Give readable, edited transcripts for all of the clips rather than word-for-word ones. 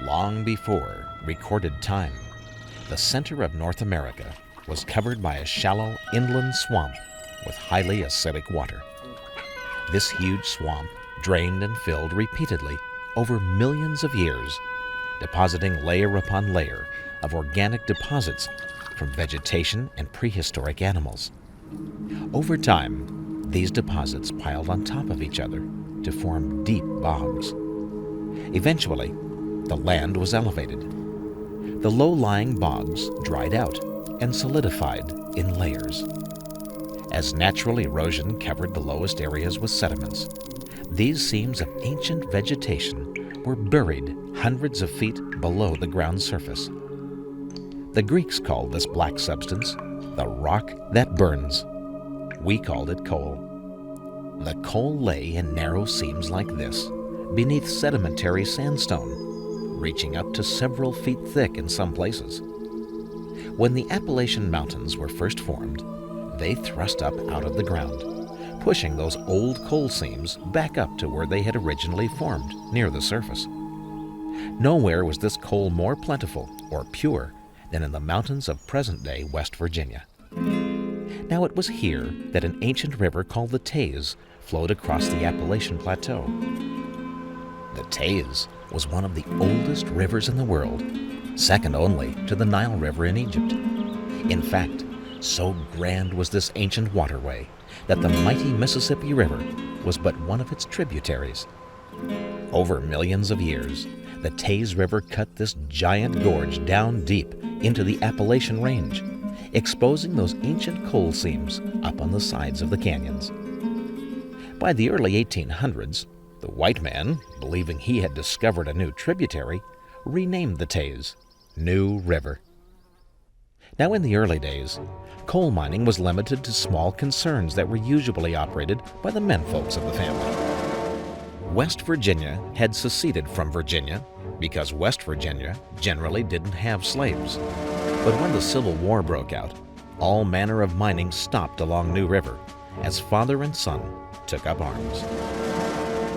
Long before recorded time, the center of North America was covered by a shallow inland swamp with highly acidic water. This huge swamp drained and filled repeatedly over millions of years, depositing layer upon layer of organic deposits from vegetation and prehistoric animals. Over time, these deposits piled on top of each other to form deep bogs. Eventually, the land was elevated. The low-lying bogs dried out and solidified in layers. As natural erosion covered the lowest areas with sediments, these seams of ancient vegetation were buried hundreds of feet below the ground surface. The Greeks called this black substance the rock that burns. We called it coal. The coal lay in narrow seams like this, beneath sedimentary sandstone, reaching up to several feet thick in some places. When the Appalachian Mountains were first formed, they thrust up out of the ground, pushing those old coal seams back up to where they had originally formed, near the surface. Nowhere was this coal more plentiful or pure than in the mountains of present-day West Virginia. Now it was here that an ancient river called the Teays flowed across the Appalachian Plateau. The Teays was one of the oldest rivers in the world, second only to the Nile River in Egypt. In fact, so grand was this ancient waterway that the mighty Mississippi River was but one of its tributaries. Over millions of years, the Teays River cut this giant gorge down deep into the Appalachian Range, exposing those ancient coal seams up on the sides of the canyons. By the early 1800s, the white man, believing he had discovered a new tributary, renamed the Teays New River. Now, in the early days, coal mining was limited to small concerns that were usually operated by the menfolks of the family. West Virginia had seceded from Virginia because West Virginia generally didn't have slaves. But when the Civil War broke out, all manner of mining stopped along New River as father and son took up arms.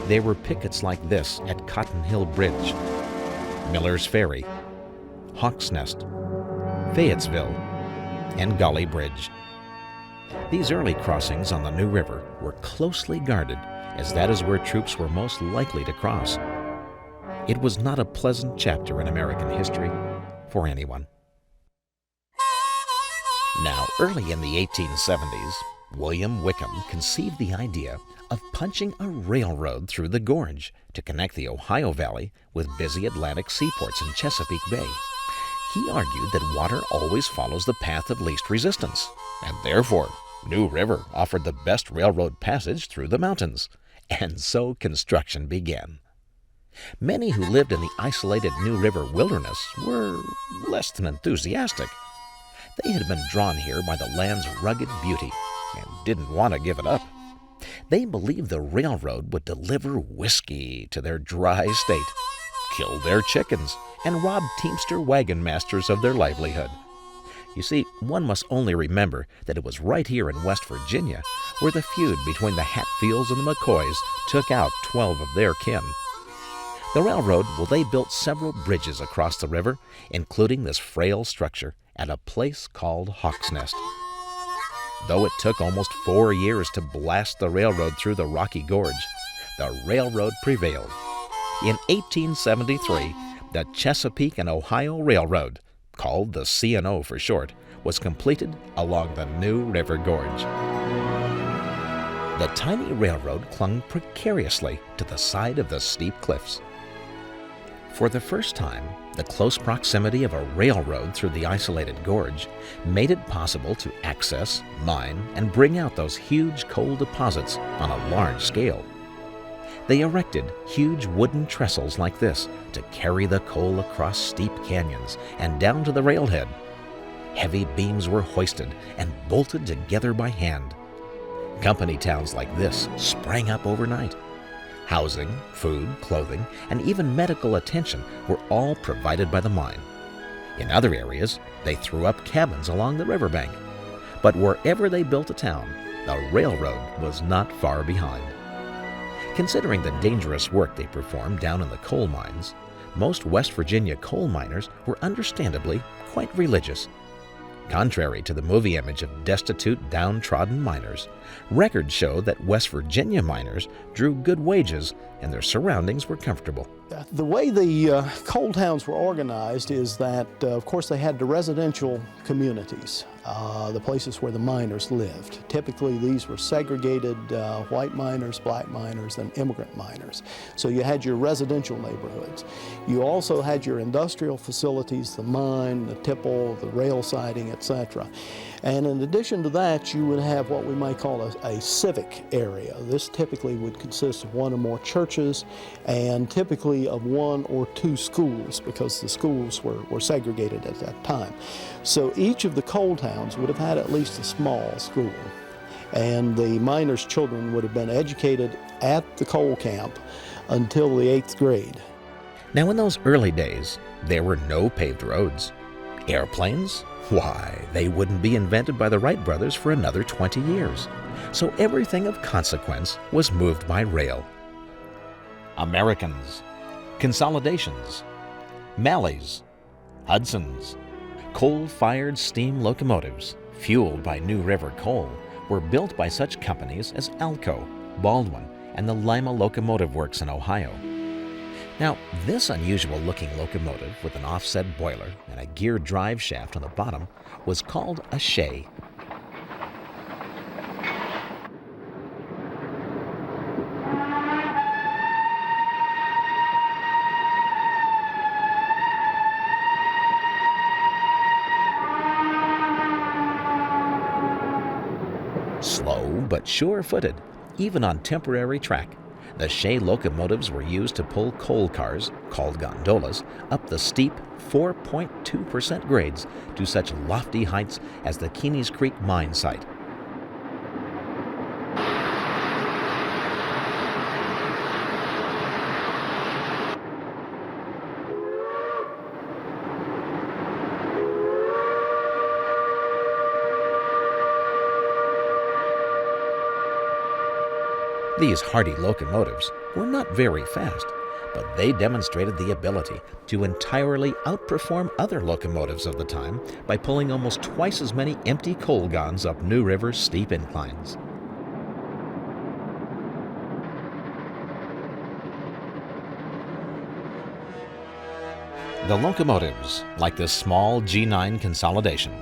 There were pickets like this at Cotton Hill Bridge, Miller's Ferry, Hawk's Nest, Fayetteville, and Gully Bridge. These early crossings on the New River were closely guarded, as that is where troops were most likely to cross. It was not a pleasant chapter in American history for anyone. Now, early in the 1870s, William Wickham conceived the idea of punching a railroad through the gorge to connect the Ohio Valley with busy Atlantic seaports in Chesapeake Bay. He argued that water always follows the path of least resistance, and therefore New River offered the best railroad passage through the mountains, and so construction began. Many who lived in the isolated New River wilderness were less than enthusiastic. They had been drawn here by the land's rugged beauty and didn't want to give it up. They believed the railroad would deliver whiskey to their dry state, kill their chickens, and rob teamster wagon masters of their livelihood. You see, one must only remember that it was right here in West Virginia where the feud between the Hatfields and the McCoys took out 12 of their kin. The railroad, well, they built several bridges across the river, including this frail structure at a place called Hawk's Nest. Though it took almost 4 years to blast the railroad through the rocky gorge, the railroad prevailed. In 1873, the Chesapeake and Ohio Railroad, called the C&O for short, was completed along the New River Gorge. The tiny railroad clung precariously to the side of the steep cliffs. For the first time, the close proximity of a railroad through the isolated gorge made it possible to access, mine, and bring out those huge coal deposits on a large scale. They erected huge wooden trestles like this to carry the coal across steep canyons and down to the railhead. Heavy beams were hoisted and bolted together by hand. Company towns like this sprang up overnight. Housing, food, clothing, and even medical attention were all provided by the mine. In other areas, they threw up cabins along the riverbank. But wherever they built a town, the railroad was not far behind. Considering the dangerous work they performed down in the coal mines, most West Virginia coal miners were understandably quite religious. Contrary to the movie image of destitute, downtrodden miners, records show that West Virginia miners drew good wages and their surroundings were comfortable. The way the coal towns were organized is that, of course, they had the residential communities, the places where the miners lived. Typically, these were segregated white miners, black miners, and immigrant miners. So you had your residential neighborhoods. You also had your industrial facilities, the mine, the tipple, the rail siding, etc. And in addition to that, you would have what we might call a civic area. This typically would consist of one or more churches and typically of one or two schools, because the schools were segregated at that time. So each of the coal towns would have had at least a small school, and the miners' children would have been educated at the coal camp until the 8th grade. Now, in those early days, there were no paved roads. Airplanes? Why, they wouldn't be invented by the Wright brothers for another 20 years. So everything of consequence was moved by rail. Americans, Consolidations, Malleys, Hudsons, coal-fired steam locomotives, fueled by New River coal, were built by such companies as Alco, Baldwin, and the Lima Locomotive Works in Ohio. Now, this unusual-looking locomotive with an offset boiler and a gear drive shaft on the bottom was called a Shay. Slow but sure-footed, even on temporary track, the Shay locomotives were used to pull coal cars, called gondolas, up the steep 4.2% grades to such lofty heights as the Keeney's Creek mine site. These hardy locomotives were not very fast, but they demonstrated the ability to entirely outperform other locomotives of the time by pulling almost twice as many empty coal guns up New River's steep inclines. The locomotives, like this small G9 consolidation,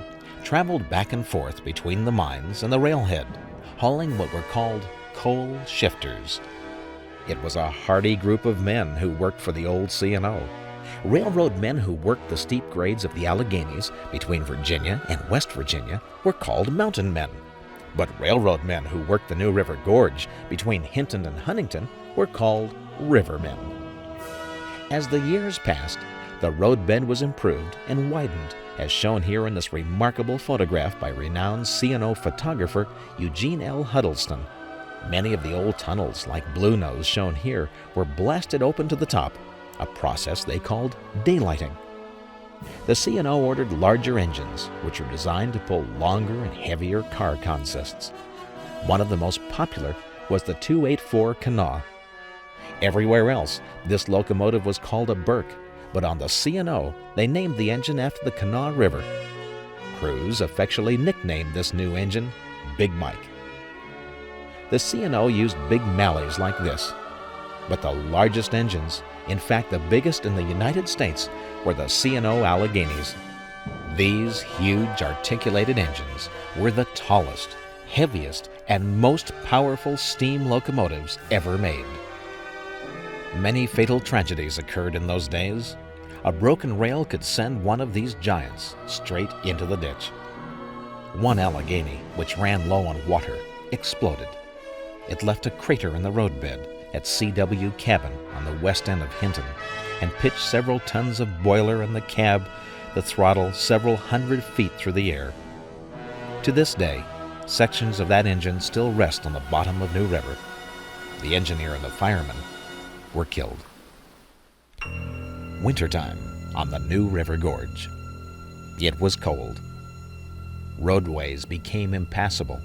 traveled back and forth between the mines and the railhead, hauling what were called coal shifters. It was a hardy group of men who worked for the old C&O. Railroad men who worked the steep grades of the Alleghenies between Virginia and West Virginia were called mountain men. But railroad men who worked the New River Gorge between Hinton and Huntington were called rivermen. As the years passed, the roadbed was improved and widened, as shown here in this remarkable photograph by renowned C&O photographer Eugene L. Huddleston. Many of the old tunnels, like Blue Nose shown here, were blasted open to the top, a process they called daylighting. The C&O ordered larger engines, which were designed to pull longer and heavier car consists. One of the most popular was the 284 Kanawha. Everywhere else, this locomotive was called a Burke, but on the C&O, they named the engine after the Kanawha River. Crews affectionately nicknamed this new engine Big Mike. The C&O used big malleys like this, but the largest engines, in fact the biggest in the United States, were the C&O Alleghenies. These huge articulated engines were the tallest, heaviest, and most powerful steam locomotives ever made. Many fatal tragedies occurred in those days. A broken rail could send one of these giants straight into the ditch. One Allegheny, which ran low on water, exploded. It left a crater in the roadbed at C.W. Cabin on the west end of Hinton and pitched several tons of boiler and the cab, the throttle, several hundred feet through the air. To this day, sections of that engine still rest on the bottom of New River. The engineer and the fireman were killed. Wintertime on the New River Gorge. It was cold. Roadways became impassable.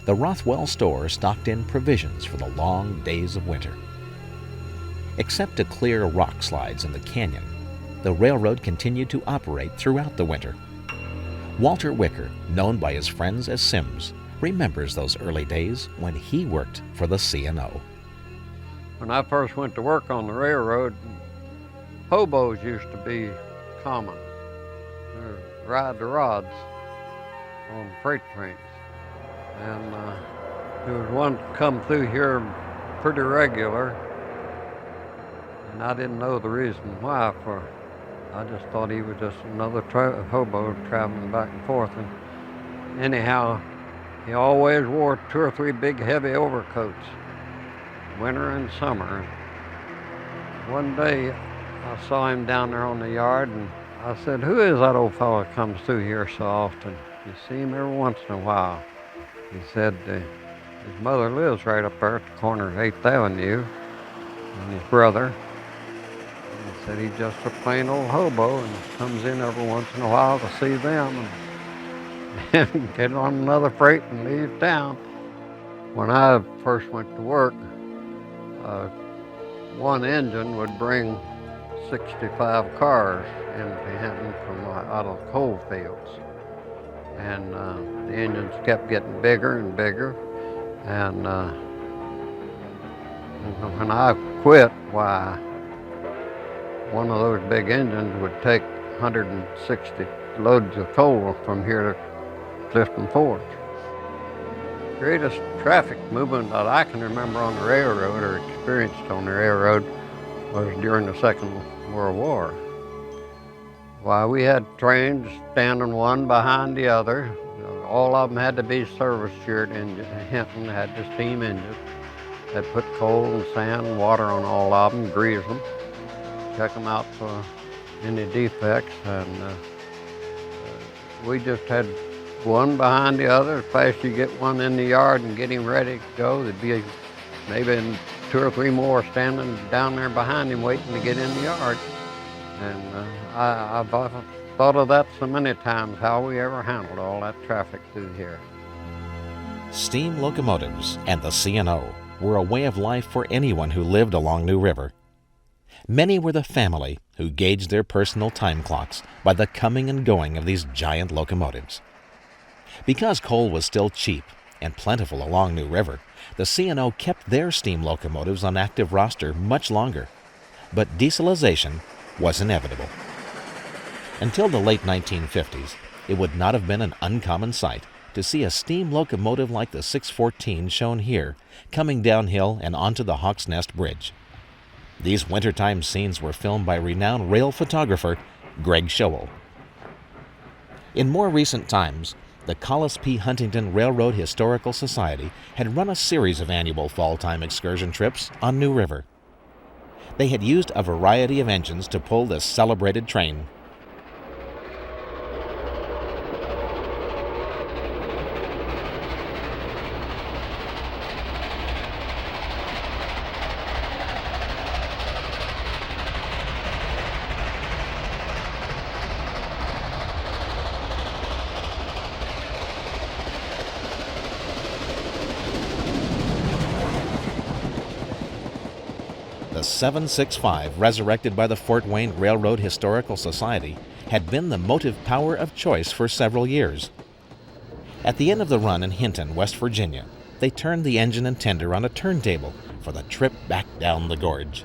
The Rothwell store stocked in provisions for the long days of winter. Except to clear rock slides in the canyon, the railroad continued to operate throughout the winter. Walter Wicker, known by his friends as Sims, remembers those early days when he worked for the C&O. When I first went to work on the railroad, hobos used to be common. They'd ride the rods on freight trains. And there was one come through here pretty regular, and I didn't know the reason why. I just thought he was just another hobo traveling back and forth. And anyhow, he always wore 2 or 3 big heavy overcoats, winter and summer. One day I saw him down there on the yard, and I said, "Who is that old fellow that comes through here so often? You see him every once in a while." He said, his mother lives right up there at the corner of 8th Avenue, and his brother. And he said he's just a plain old hobo and comes in every once in a while to see them and get on another freight and leave town. When I first went to work, one engine would bring 65 cars into Hinton from out of coal fields. And the engines kept getting bigger and bigger. And when I quit, why, one of those big engines would take 160 loads of coal from here to Clifton Forge. The greatest traffic movement that I can remember on the railroad or experienced on the railroad was during the Second World War. Why, we had trains standing one behind the other. All of them had to be service-shared engines. Hinton had the steam engines. They'd put coal and sand and water on all of them, grease them, check them out for any defects, and we just had one behind the other. As fast as you get one in the yard and get him ready to go, there'd be maybe 2 or 3 more standing down there behind him waiting to get in the yard. And I've thought of that so many times, how we ever handled all that traffic through here. Steam locomotives and the C&O were a way of life for anyone who lived along New River. Many were the family who gauged their personal time clocks by the coming and going of these giant locomotives. Because coal was still cheap and plentiful along New River, the C&O kept their steam locomotives on active roster much longer. But dieselization was inevitable. Until the late 1950s, it would not have been an uncommon sight to see a steam locomotive like the 614 shown here coming downhill and onto the Hawk's Nest Bridge. These wintertime scenes were filmed by renowned rail photographer Greg Showell. In more recent times, the Collis P. Huntington Railroad Historical Society had run a series of annual fall-time excursion trips on New River. They had used a variety of engines to pull this celebrated train. The 765, resurrected by the Fort Wayne Railroad Historical Society, had been the motive power of choice for several years. At the end of the run in Hinton, West Virginia, they turned the engine and tender on a turntable for the trip back down the gorge.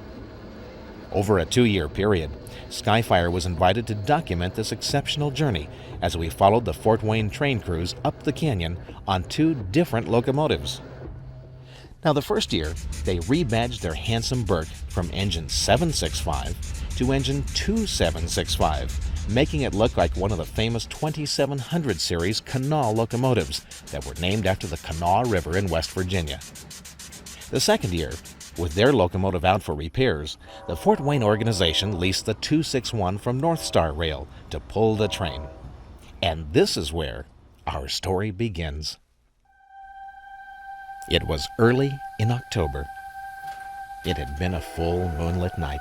Over a 2-year period, Skyfire was invited to document this exceptional journey as we followed the Fort Wayne train crews up the canyon on 2 different locomotives. Now, the first year, they rebadged their handsome Burke from engine 765 to engine 2765, making it look like one of the famous 2700 series Kanawha locomotives that were named after the Kanawha River in West Virginia. The second year, with their locomotive out for repairs, the Fort Wayne organization leased the 261 from North Star Rail to pull the train. And this is where our story begins. It was early in October. It had been a full moonlit night.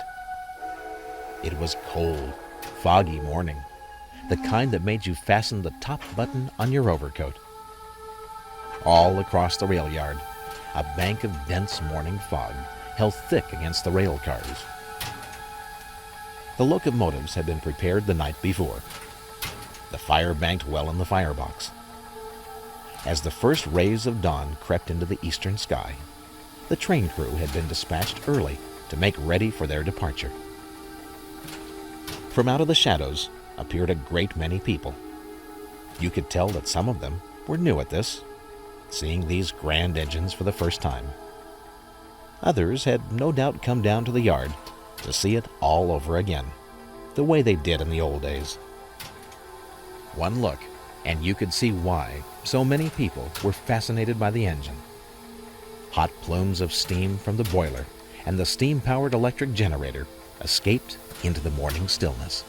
It was cold, foggy morning, the kind that made you fasten the top button on your overcoat. All across the rail yard, a bank of dense morning fog held thick against the rail cars. The locomotives had been prepared the night before. The fire banked well in the firebox. As the first rays of dawn crept into the eastern sky, the train crew had been dispatched early to make ready for their departure. From out of the shadows appeared a great many people. You could tell that some of them were new at this, seeing these grand engines for the first time. Others had no doubt come down to the yard to see it all over again, the way they did in the old days. One look, and you could see why so many people were fascinated by the engine. Hot plumes of steam from the boiler and the steam-powered electric generator escaped into the morning stillness.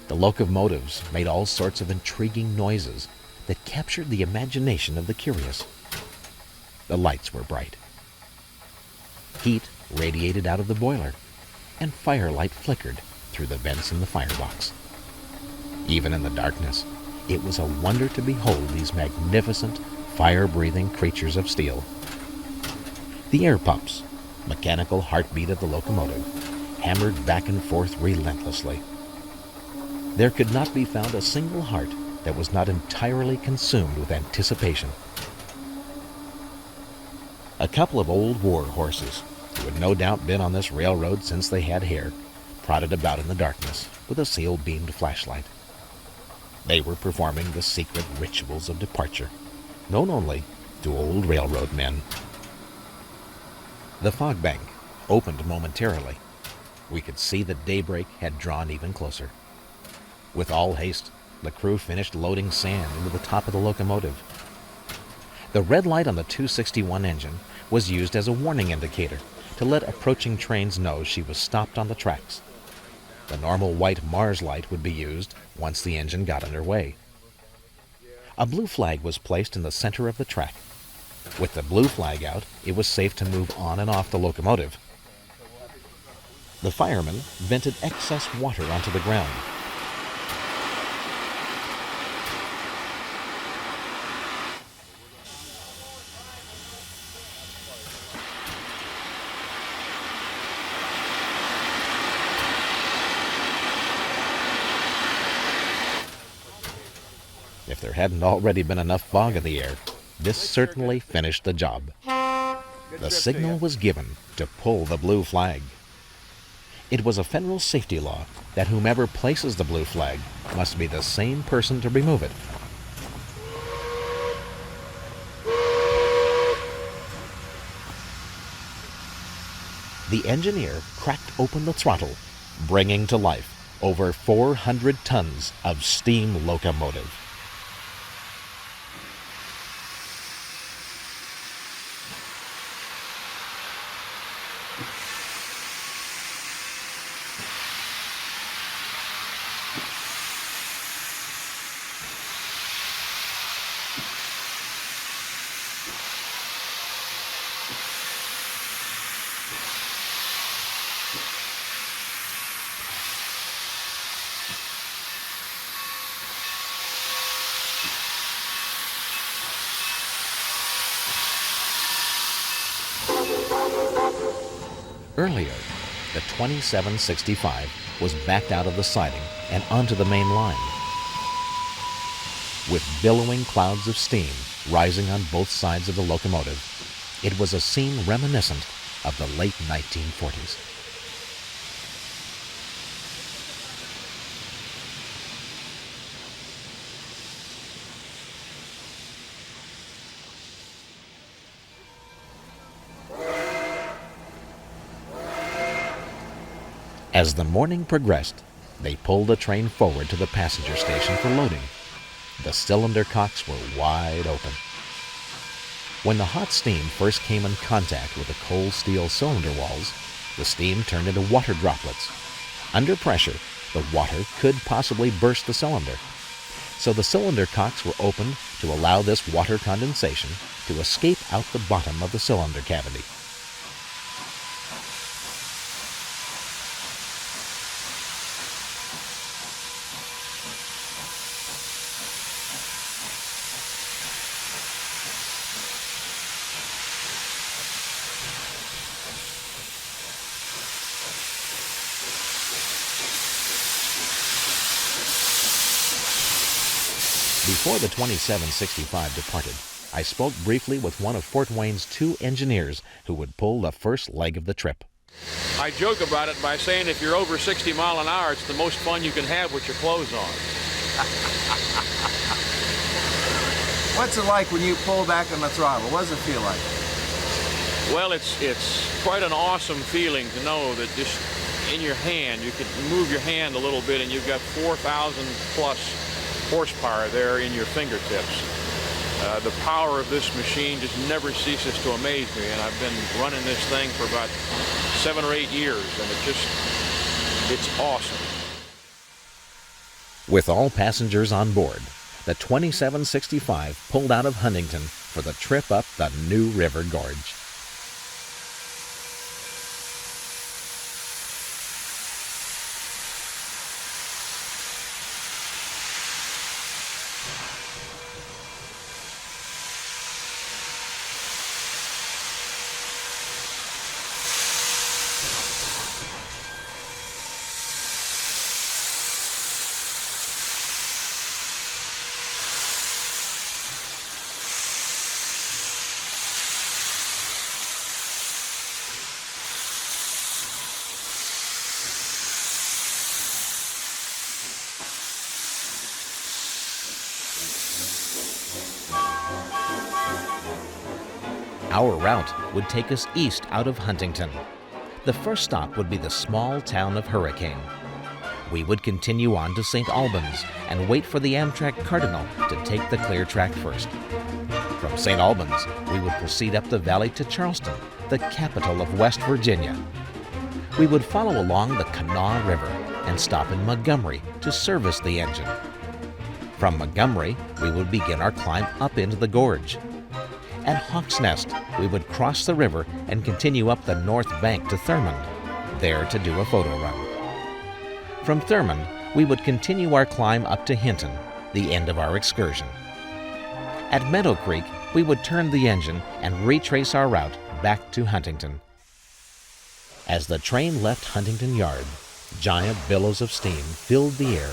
The locomotives made all sorts of intriguing noises that captured the imagination of the curious. The lights were bright. Heat radiated out of the boiler, and firelight flickered through the vents in the firebox. Even in the darkness, it was a wonder to behold these magnificent, fire-breathing creatures of steel. The air pumps, mechanical heartbeat of the locomotive, hammered back and forth relentlessly. There could not be found a single heart that was not entirely consumed with anticipation. A couple of old war horses, who had no doubt been on this railroad since they had hair, trotted about in the darkness with a seal-beamed flashlight. They were performing the secret rituals of departure, known only to old railroad men. The fog bank opened momentarily. We could see that daybreak had drawn even closer. With all haste, the crew finished loading sand into the top of the locomotive. The red light on the 261 engine was used as a warning indicator to let approaching trains know she was stopped on the tracks. The normal white Mars light would be used once the engine got underway. A blue flag was placed in the center of the track. With the blue flag out, it was safe to move on and off the locomotive. The firemen vented excess water onto the ground. If there hadn't already been enough fog in the air, this certainly finished the job. The signal was given to pull the blue flag. It was a federal safety law that whomever places the blue flag must be the same person to remove it. The engineer cracked open the throttle, bringing to life over 400 tons of steam locomotive. Earlier, the 2765 was backed out of the siding and onto the main line. With billowing clouds of steam rising on both sides of the locomotive, it was a scene reminiscent of the late 1940s. As the morning progressed, they pulled the train forward to the passenger station for loading. The cylinder cocks were wide open. When the hot steam first came in contact with the cold steel cylinder walls, the steam turned into water droplets. Under pressure, the water could possibly burst the cylinder. So the cylinder cocks were opened to allow this water condensation to escape out the bottom of the cylinder cavity. Before the 2765 departed, I spoke briefly with one of Fort Wayne's 2 engineers who would pull the first leg of the trip. I joke about it by saying if you're over 60 miles an hour, it's the most fun you can have with your clothes on. What's it like when you pull back on the throttle? What does it feel like? Well, it's quite an awesome feeling to know that just in your hand, you can move your hand a little bit and you've got 4,000 plus horsepower there in your fingertips. The power of this machine just never ceases to amaze me, and I've been running this thing for about 7 or 8 years, and it's awesome. With all passengers on board, the 2765 pulled out of Huntington for the trip up the new River Gorge. Our route would take us east out of Huntington. The first stop would be the small town of Hurricane. We would continue on to St. Albans and wait for the Amtrak Cardinal to take the clear track first. From St. Albans, we would proceed up the valley to Charleston, the capital of West Virginia. We would follow along the Kanawha River and stop in Montgomery to service the engine. From Montgomery, we would begin our climb up into the gorge. At Hawk's Nest, we would cross the river and continue up the north bank to Thurmond, there to do a photo run. From Thurmond, we would continue our climb up to Hinton, the end of our excursion. At Meadow Creek, we would turn the engine and retrace our route back to Huntington. As the train left Huntington Yard, giant billows of steam filled the air.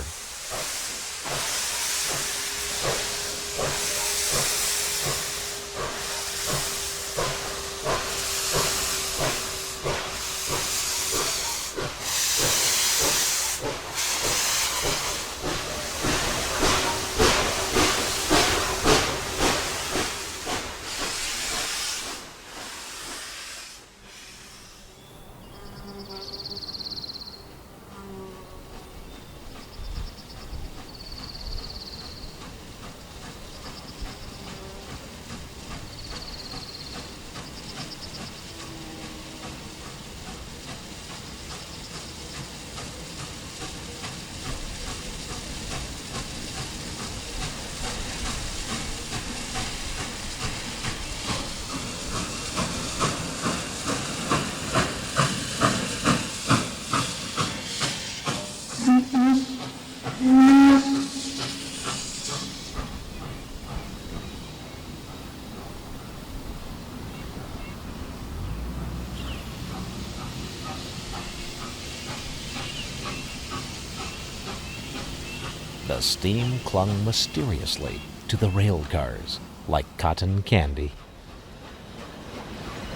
The steam clung mysteriously to the rail cars like cotton candy.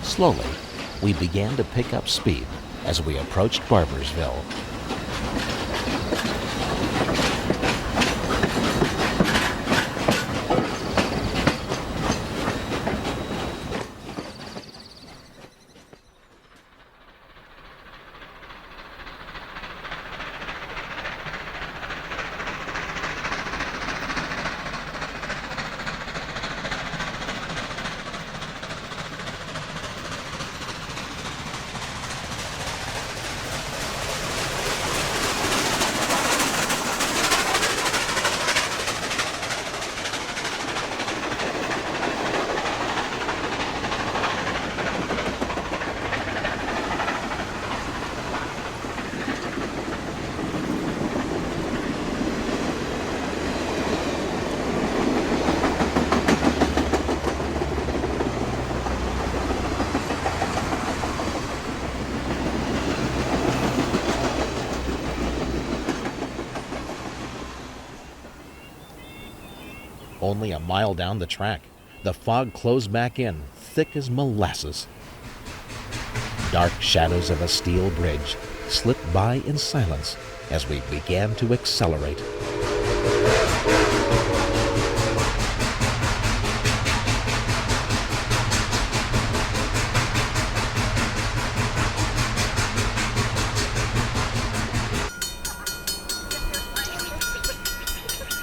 Slowly, we began to pick up speed as we approached Barbersville. Only a mile down the track, the fog closed back in, thick as molasses. Dark shadows of a steel bridge slipped by in silence as we began to accelerate.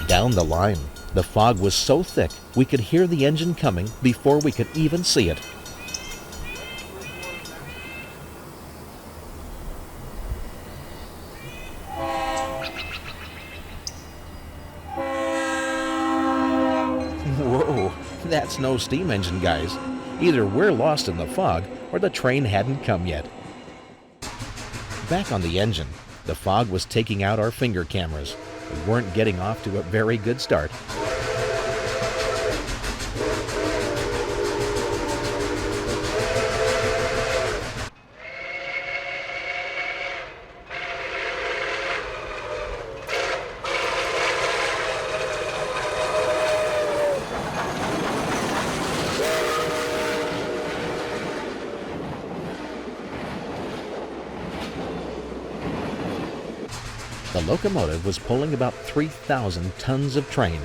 Down the line, the fog was so thick we could hear the engine coming before we could even see it. Whoa, that's no steam engine, guys. Either we're lost in the fog or the train hadn't come yet. Back on the engine, the fog was taking out our finger cameras. We weren't getting off to a very good start. The locomotive was pulling about 3,000 tons of train.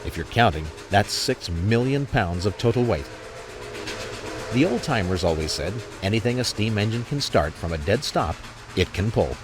If you're counting, that's 6 million pounds of total weight. The old-timers always said, anything a steam engine can start from a dead stop, it can pull.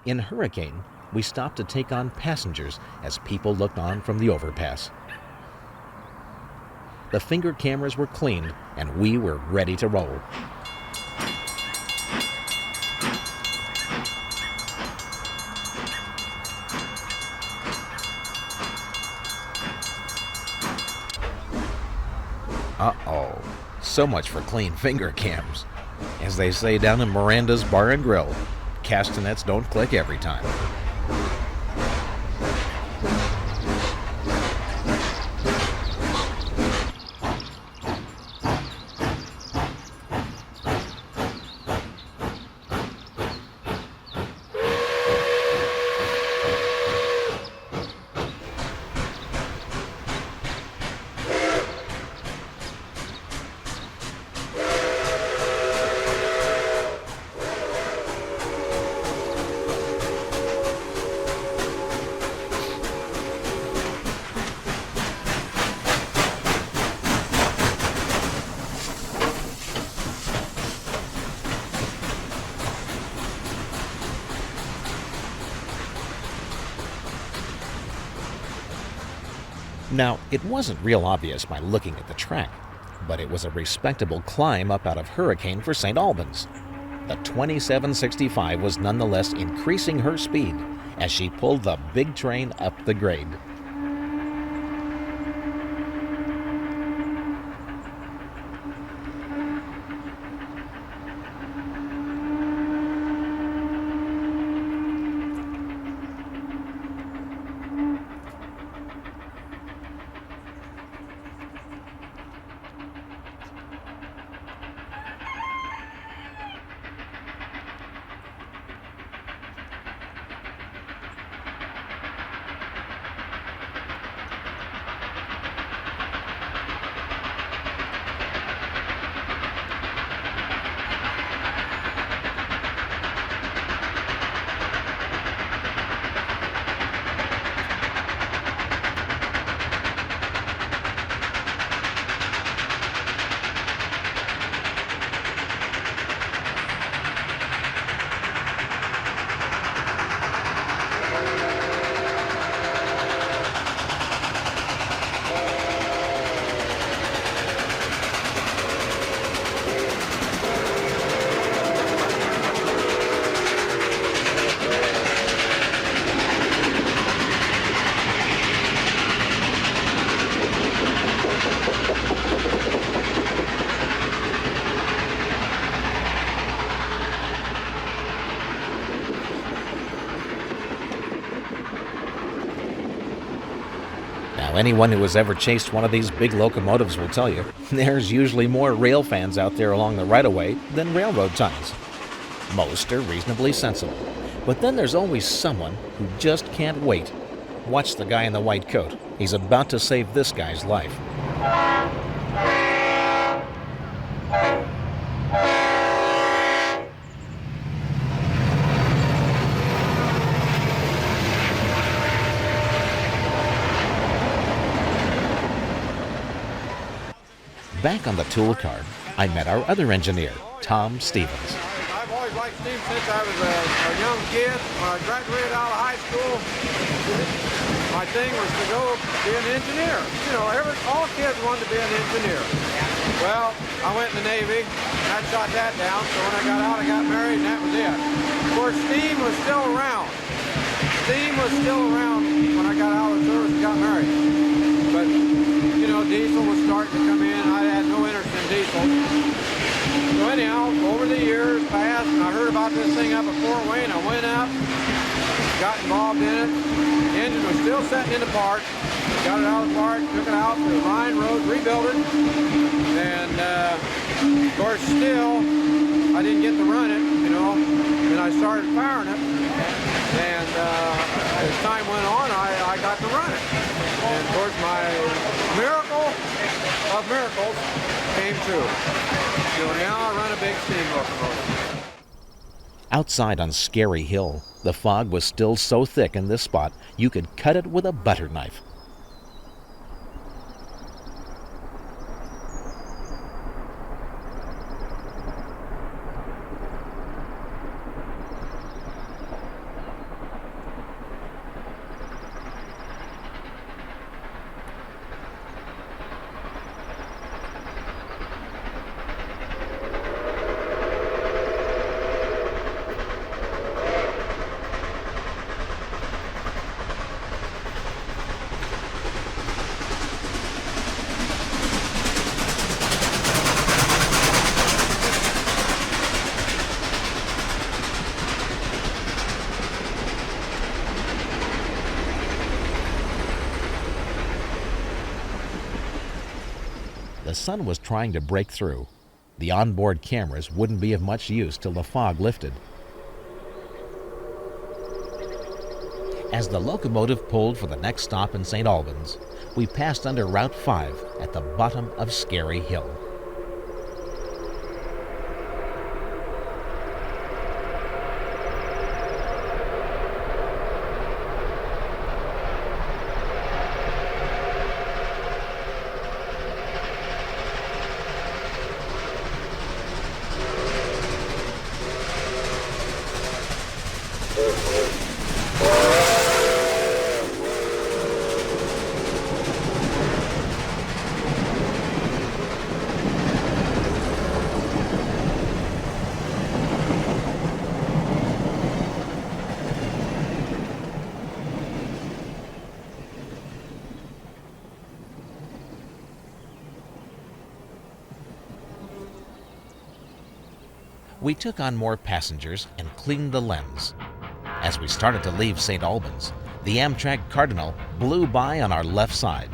In Hurricane, we stopped to take on passengers as people looked on from the overpass. The finger cameras were cleaned and we were ready to roll. Uh-oh, so much for clean finger cams. As they say down in Miranda's Bar and Grill, castanets don't click every time. Now, it wasn't real obvious by looking at the track, but it was a respectable climb up out of Hurricane for St. Albans. The 2765 was nonetheless increasing her speed as she pulled the big train up the grade. Now, anyone who has ever chased one of these big locomotives will tell you there's usually more rail fans out there along the right-of-way than railroad ties. Most are reasonably sensible, but then there's always someone who just can't wait. Watch the guy in the white coat. He's about to save this guy's life. Back on the tool car, I met our other engineer, Tom Stevens. I've always liked steam since I was a young kid. When I graduated out of high school, my thing was to go be an engineer. You know, all kids wanted to be an engineer. Well, I went in the Navy, and I shot that down, so when I got out, I got married, and that was it. Of course, steam was still around. Steam was still around when I got out of the service and got married. But, you know, diesel was starting to come in. I had no interest in diesel. So anyhow, over the years passed, and I heard about this thing up at Fort Wayne. I went up, got involved in it. The engine was still setting in the park. Got it out of the park, took it out to the Line Road, rebuilt it. And, of course, still, I didn't get to run it, you know. Then I started firing it. And as time went on, I got to run it. And, of course, my miracle of miracles came true. So now I run a big steam locomotive. Outside on Scary Hill, the fog was still so thick in this spot you could cut it with a butter knife. The sun was trying to break through. The onboard cameras wouldn't be of much use till the fog lifted. As the locomotive pulled for the next stop in St. Albans, we passed under Route 5 at the bottom of Scary Hill. We took on more passengers and cleaned the lens. As we started to leave St. Albans, the Amtrak Cardinal blew by on our left side.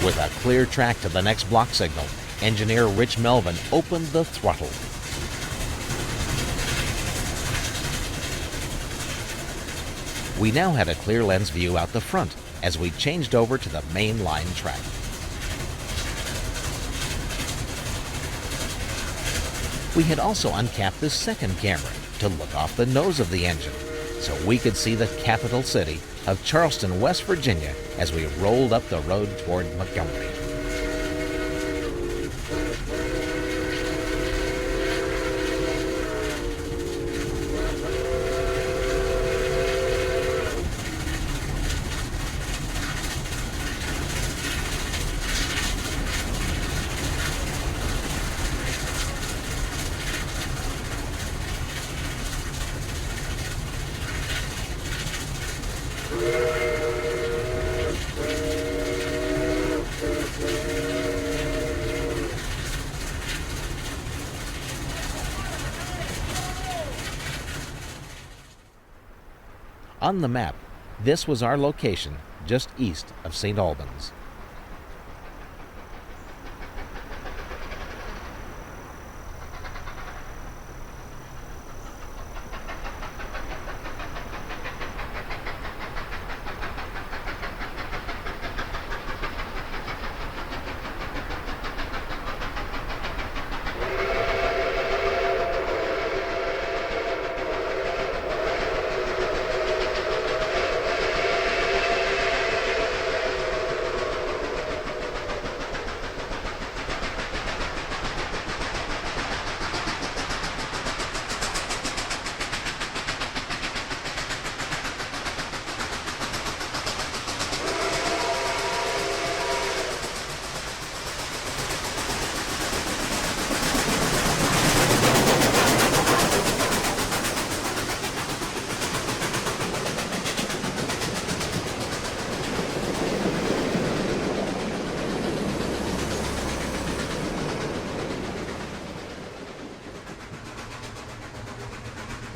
With a clear track to the next block signal, engineer Rich Melvin opened the throttle. We now had a clear lens view out the front as we changed over to the main line track. We had also uncapped the second camera to look off the nose of the engine so we could see the capital city of Charleston, West Virginia as we rolled up the road toward Montgomery. On the map, this was our location just east of St. Albans.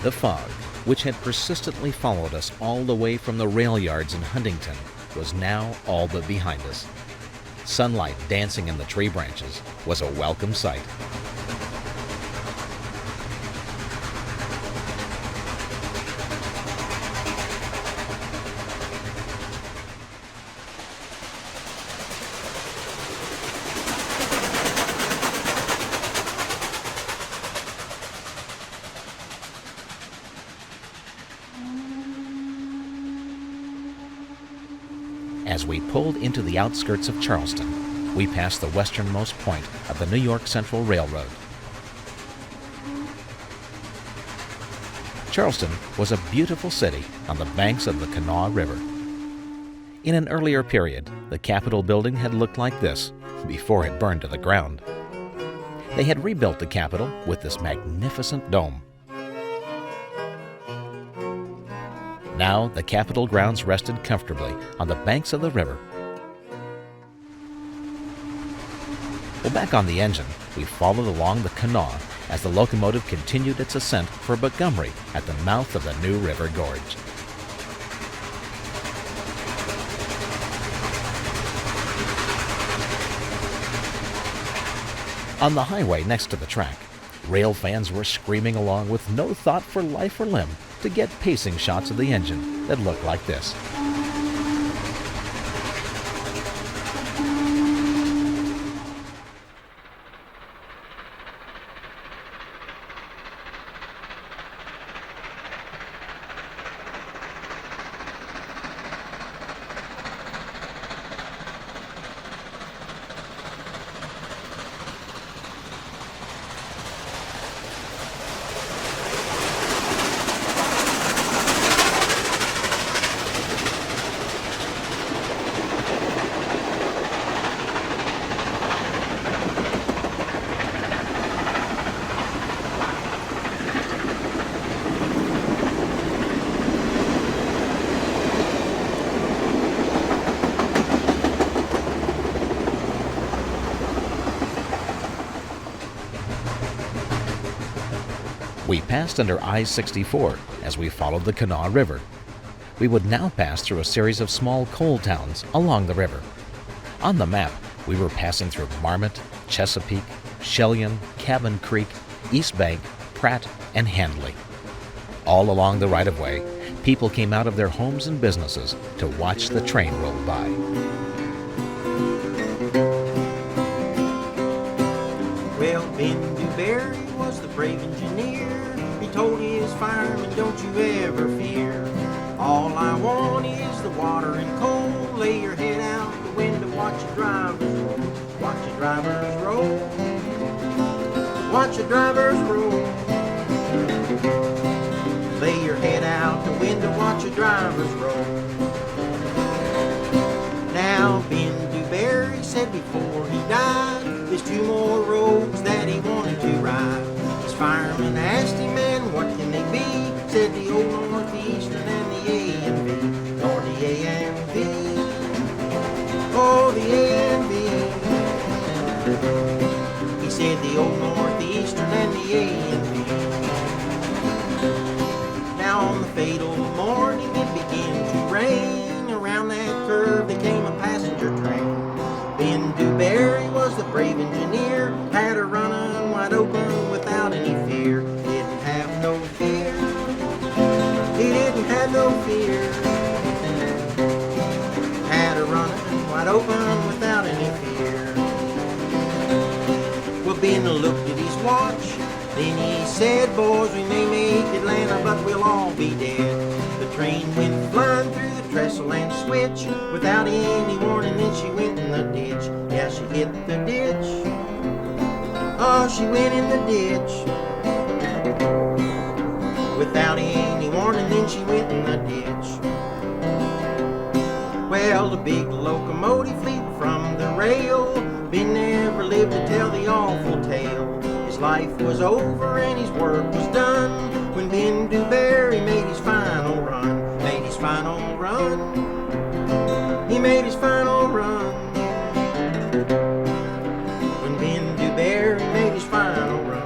The fog, which had persistently followed us all the way from the rail yards in Huntington, was now all but behind us. Sunlight dancing in the tree branches was a welcome sight. As we pulled into the outskirts of Charleston, we passed the westernmost point of the New York Central Railroad. Charleston was a beautiful city on the banks of the Kanawha River. In an earlier period, the Capitol building had looked like this before it burned to the ground. They had rebuilt the Capitol with this magnificent dome. Now the Capitol grounds rested comfortably on the banks of the river. Well, back on the engine, we followed along the Kanawha as the locomotive continued its ascent for Montgomery at the mouth of the new River Gorge. On the highway next to the track, rail fans were screaming along with no thought for life or limb to get pacing shots of the engine that looked like this. We passed under I-64 as we followed the Kanawha River. We would now pass through a series of small coal towns along the river. On the map, we were passing through Marmot, Chesapeake, Shellian, Cabin Creek, East Bank, Pratt, and Handley. All along the right-of-way, people came out of their homes and businesses to watch the train roll by. Well, Ben Dewberry was the brave engineer. He told his firemen, don't you ever fear. All I want is the water and coal. Lay your head out the window, watch the drivers roll. Watch the drivers roll. Watch the drivers roll. Lay your head out the window, watch the drivers roll. Now Ben Dewberry said before he died, there's 2 more roads that he wanted to ride. His fireman asked him, man, what can they be? Said the old Northeastern and the A and B. Or the A and B. Oh, the A and B. He said the old Northeastern and the A and B. Now on the fatal morning it began to rain. Around that curve there came a passenger train. Ben Dewberry was the brave engineer, had her running wide open without any fear. Didn't have no fear. He didn't have no fear. Had her running wide open without any fear. Well, Ben looked at his watch, then he said, boys, we may make Atlanta, but we'll all be dead. The train went flying through the trestle and switch without any warning, then she went in the ditch. Yeah, she hit the ditch. Oh, she went in the ditch. Without any warning, then she went in the ditch. Well, the big locomotive leaped from the rail. Ben never lived to tell the awful tale. His life was over and his work was done when Ben Dewberry made his final run. Made his final run. He made his final run. When Ben Dewberry made his final run.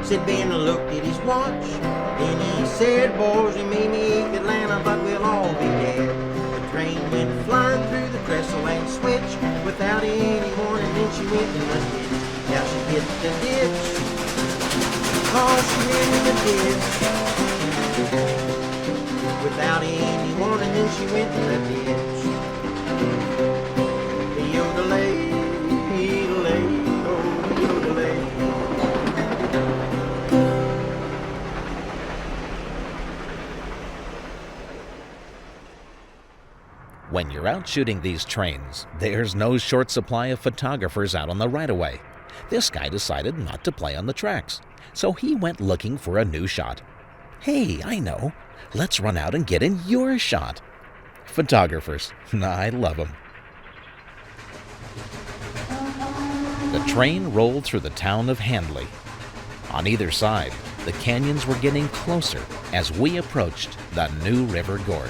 Said Ben looked at his watch, then he said, boys, we may make Atlanta, but we'll all be dead. The train went flying through the trestle and switch without any warning, then she went in the ditch. Yeah, she hit the ditch. Oh, she went in the ditch. Without any warning, then she went in the ditch. Yodelay, yodelay, oh, yodelay. When you're out shooting these trains, there's no short supply of photographers out on the right-of-way. This guy decided not to play on the tracks, so he went looking for a new shot. Hey, I know. Let's run out and get in your shot. Photographers, I love them. The train rolled through the town of Handley. On either side, the canyons were getting closer as we approached the new River Gorge.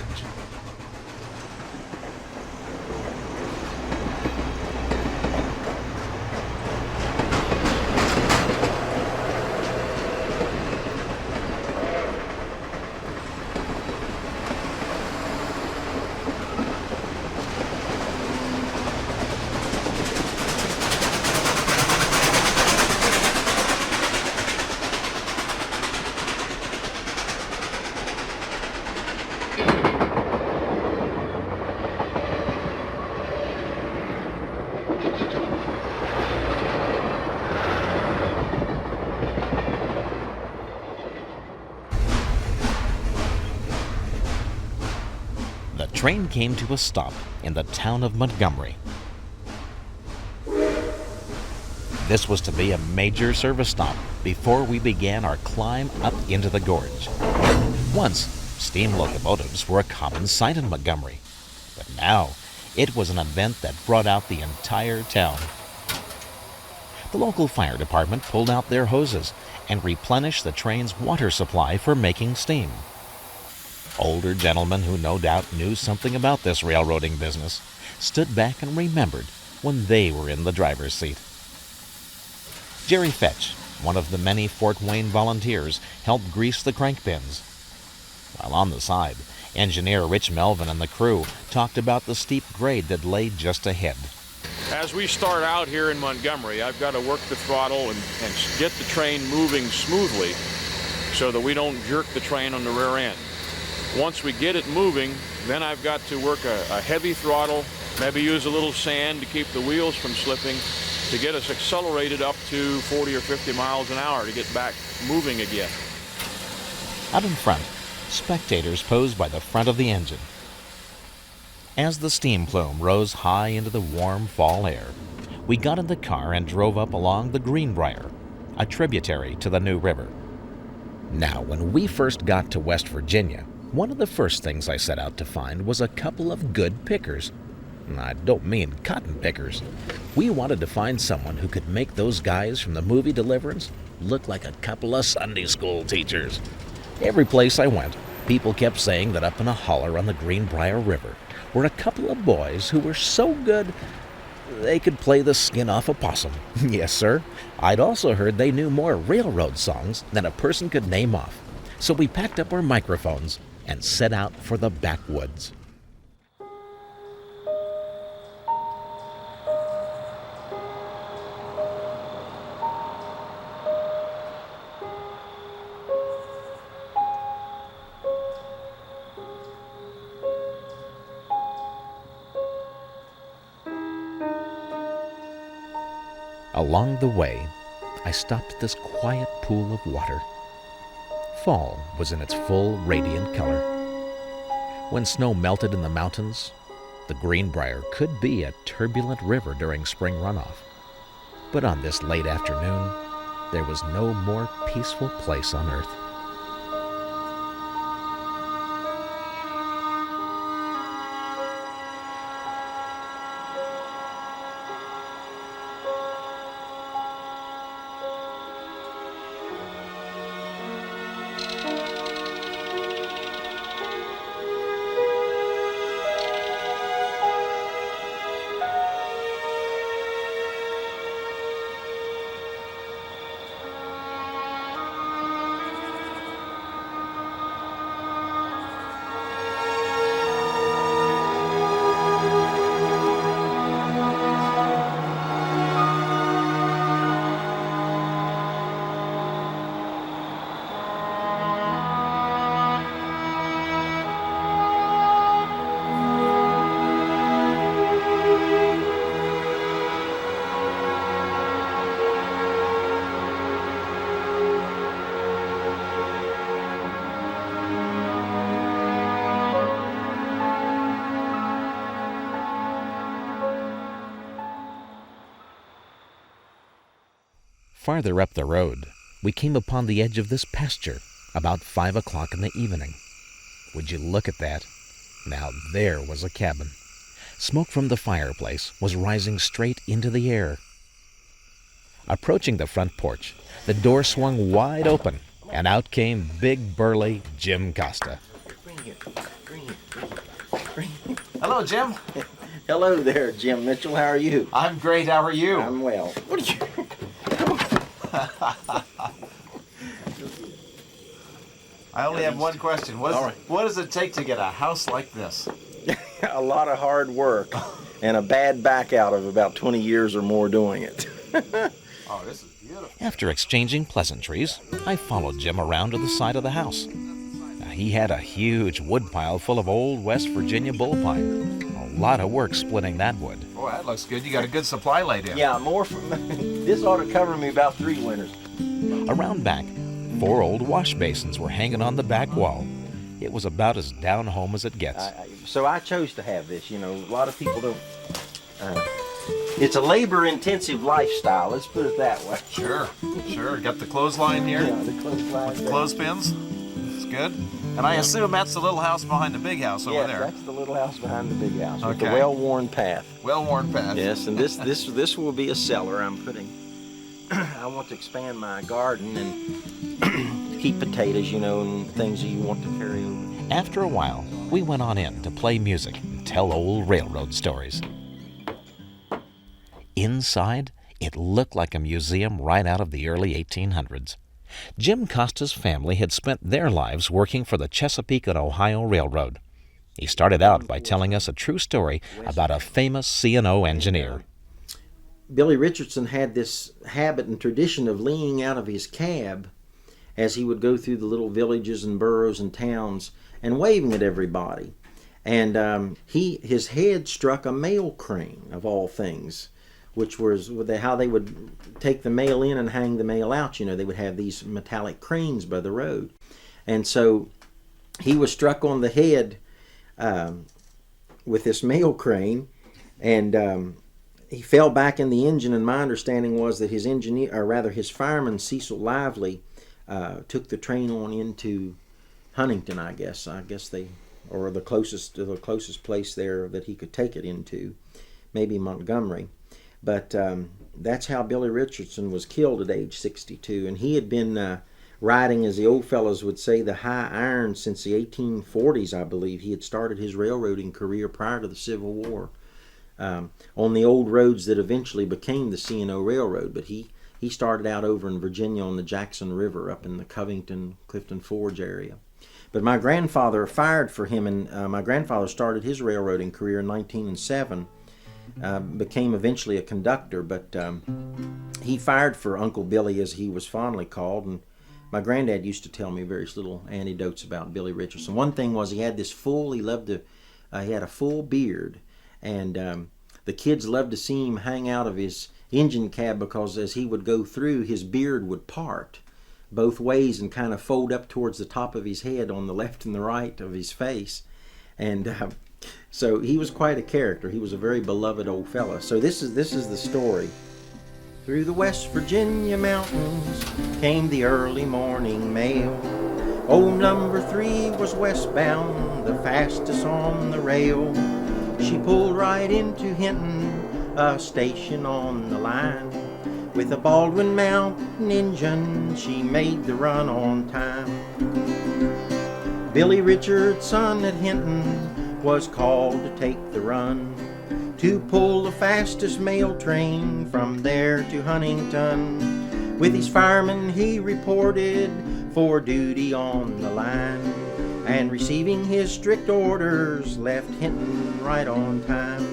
The train came to a stop in the town of Montgomery. This was to be a major service stop before we began our climb up into the gorge. Once, steam locomotives were a common sight in Montgomery, but now it was an event that brought out the entire town. The local fire department pulled out their hoses and replenished the train's water supply for making steam. Older gentlemen who no doubt knew something about this railroading business stood back and remembered when they were in the driver's seat. Jerry Fetch, one of the many Fort Wayne volunteers, helped grease the crank pins. While on the side, engineer Rich Melvin and the crew talked about the steep grade that lay just ahead. As we start out here in Montgomery, I've got to work the throttle and get the train moving smoothly so that we don't jerk the train on the rear end. Once we get it moving, then I've got to work a heavy throttle, maybe use a little sand to keep the wheels from slipping, to get us accelerated up to 40 or 50 miles an hour to get back moving again. Out in front, spectators posed by the front of the engine. As the steam plume rose high into the warm fall air, we got in the car and drove up along the Greenbrier, a tributary to the New River. Now, when we first got to West Virginia, one of the first things I set out to find was a couple of good pickers. I don't mean cotton pickers. We wanted to find someone who could make those guys from the movie Deliverance look like a couple of Sunday school teachers. Every place I went, people kept saying that up in a holler on the Greenbrier River were a couple of boys who were so good they could play the skin off a possum. Yes, sir. I'd also heard they knew more railroad songs than a person could name off. So we packed up our microphones and set out for the backwoods. Along the way, I stopped at this quiet pool of water. Fall was in its full radiant color. When snow melted in the mountains, the Greenbrier could be a turbulent river during spring runoff. But on this late afternoon, there was no more peaceful place on earth. Farther up the road, we came upon the edge of this pasture about 5 o'clock in the evening. Would you look at that? Now there was a cabin. Smoke from the fireplace was rising straight into the air. Approaching the front porch, the door swung wide open, and out came big, burly Jim Costa. Hello, Jim. Hello there, Jim Mitchell. How are you? I'm great. How are you? I'm well. What are you? I only have one question. All right. What does it take to get a house like this? A lot of hard work and a bad back out of about 20 years or more doing it. Oh, this is beautiful. After exchanging pleasantries, I followed Jim around to the side of the house. He had a huge wood pile full of old West Virginia bullpine. A lot of work splitting that wood. Boy, that looks good. You got a good supply laid in. Yeah, more from this ought to cover me about 3 winters. Around back, 4 old wash basins were hanging on the back wall. It was about as down home as it gets. So I chose to have this. You know, a lot of people don't. It's a labor-intensive lifestyle. Let's put it that way. Sure. Got the clothesline here. Yeah, the clothesline. With the clothespins. It's good. And I assume that's the little house behind the big house over there. Yes, that's the little house behind the big house with the Okay. well-worn path. Well-worn path. Yes, and this will be a cellar I'm putting. I want to expand my garden and keep potatoes, you know, and things that you want to carry over. After a while, we went on in to play music and tell old railroad stories. Inside, it looked like a museum right out of the early 1800s. Jim Costa's family had spent their lives working for the Chesapeake and Ohio Railroad. He started out by telling us a true story about a famous C&O engineer. Billy Richardson had this habit and tradition of leaning out of his cab as he would go through the little villages and boroughs and towns and waving at everybody. And his head struck a mail crane, of all things, which was how they would take the mail in and hang the mail out. You know, they would have these metallic cranes by the road. And so he was struck on the head with this mail crane, and he fell back in the engine, and my understanding was that his engineer, or rather his fireman, Cecil Lively, took the train on into Huntington, I guess they, or the closest place there that he could take it into, maybe Montgomery. But that's how Billy Richardson was killed at age 62, and he had been riding, as the old fellows would say, the high iron since the 1840s, I believe. He had started his railroading career prior to the Civil War on the old roads that eventually became the C&O Railroad, but he started out over in Virginia on the Jackson River up in the Covington, Clifton Forge area. But my grandfather fired for him, and my grandfather started his railroading career in 1907, became eventually a conductor, but he fired for Uncle Billy, as he was fondly called. And my granddad used to tell me various little anecdotes about Billy Richardson. One thing was he had this he had a full beard, and the kids loved to see him hang out of his engine cab, because as he would go through, his beard would part both ways and kind of fold up towards the top of his head on the left and the right of his face. And so he was quite a character. He was a very beloved old fella. So this is the story. Through the West Virginia mountains came the early morning mail. Old number 3 was westbound, the fastest on the rail. She pulled right into Hinton, a station on the line. With a Baldwin Mountain engine, she made the run on time. Billy Richardson at Hinton was called to take the run, to pull the fastest mail train from there to Huntington. With his fireman he reported for duty on the line, and receiving his strict orders left Hinton right on time.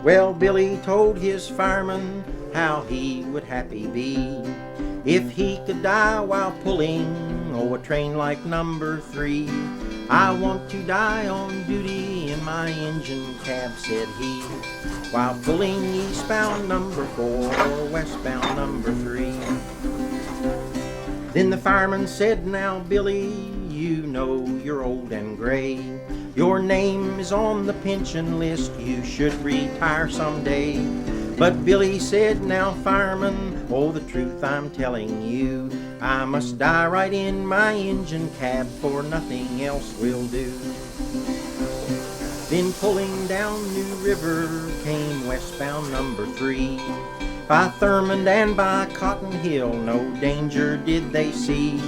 Well, Billy told his fireman how he would happy be if he could die while pulling a train like number 3. I want to die on duty in my engine cab, said he, while pulling eastbound number 4 or westbound number 3. Then the fireman said, now Billy, you know you're old and gray. Your name is on the pension list, you should retire someday. But Billy said, now fireman, oh the truth I'm telling you, I must die right in my engine cab, for nothing else will do. Then pulling down New River came westbound number 3. By Thurmond and by Cotton Hill no danger did they see,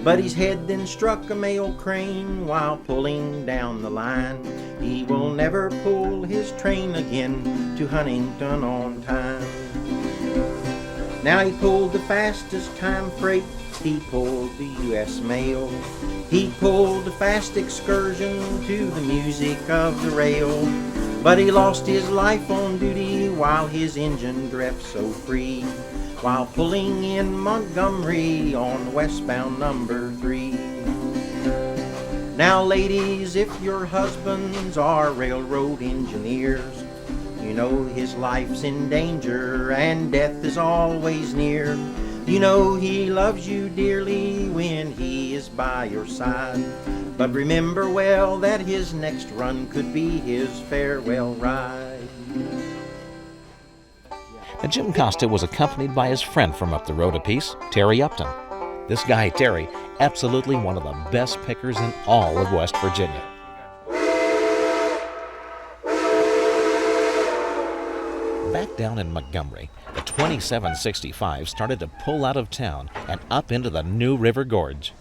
but his head then struck a mail crane while pulling down the line. He will never pull his train again to Huntington on time. Now he pulled the fastest time freight, he pulled the U.S. mail. He pulled the fast excursion to the music of the rail. But he lost his life on duty while his engine drept so free, while pulling in Montgomery on westbound number 3. Now ladies, if your husbands are railroad engineers, you know his life's in danger and death is always near. You know he loves you dearly when he is by your side, but remember well that his next run could be his farewell ride. Now, Jim Costa was accompanied by his friend from up the road a piece, Terry Upton. This guy, Terry, absolutely one of the best pickers in all of West Virginia. Back down in Montgomery, the 2765 started to pull out of town and up into the new River Gorge.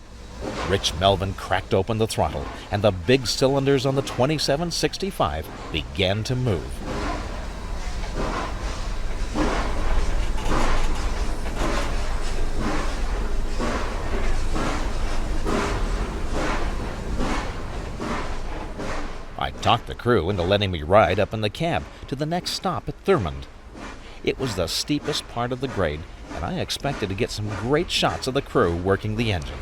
Rich Melvin cracked open the throttle, and the big cylinders on the 2765 began to move. I talked the crew into letting me ride up in the cab to the next stop at Thurmond. It was the steepest part of the grade, and I expected to get some great shots of the crew working the engine.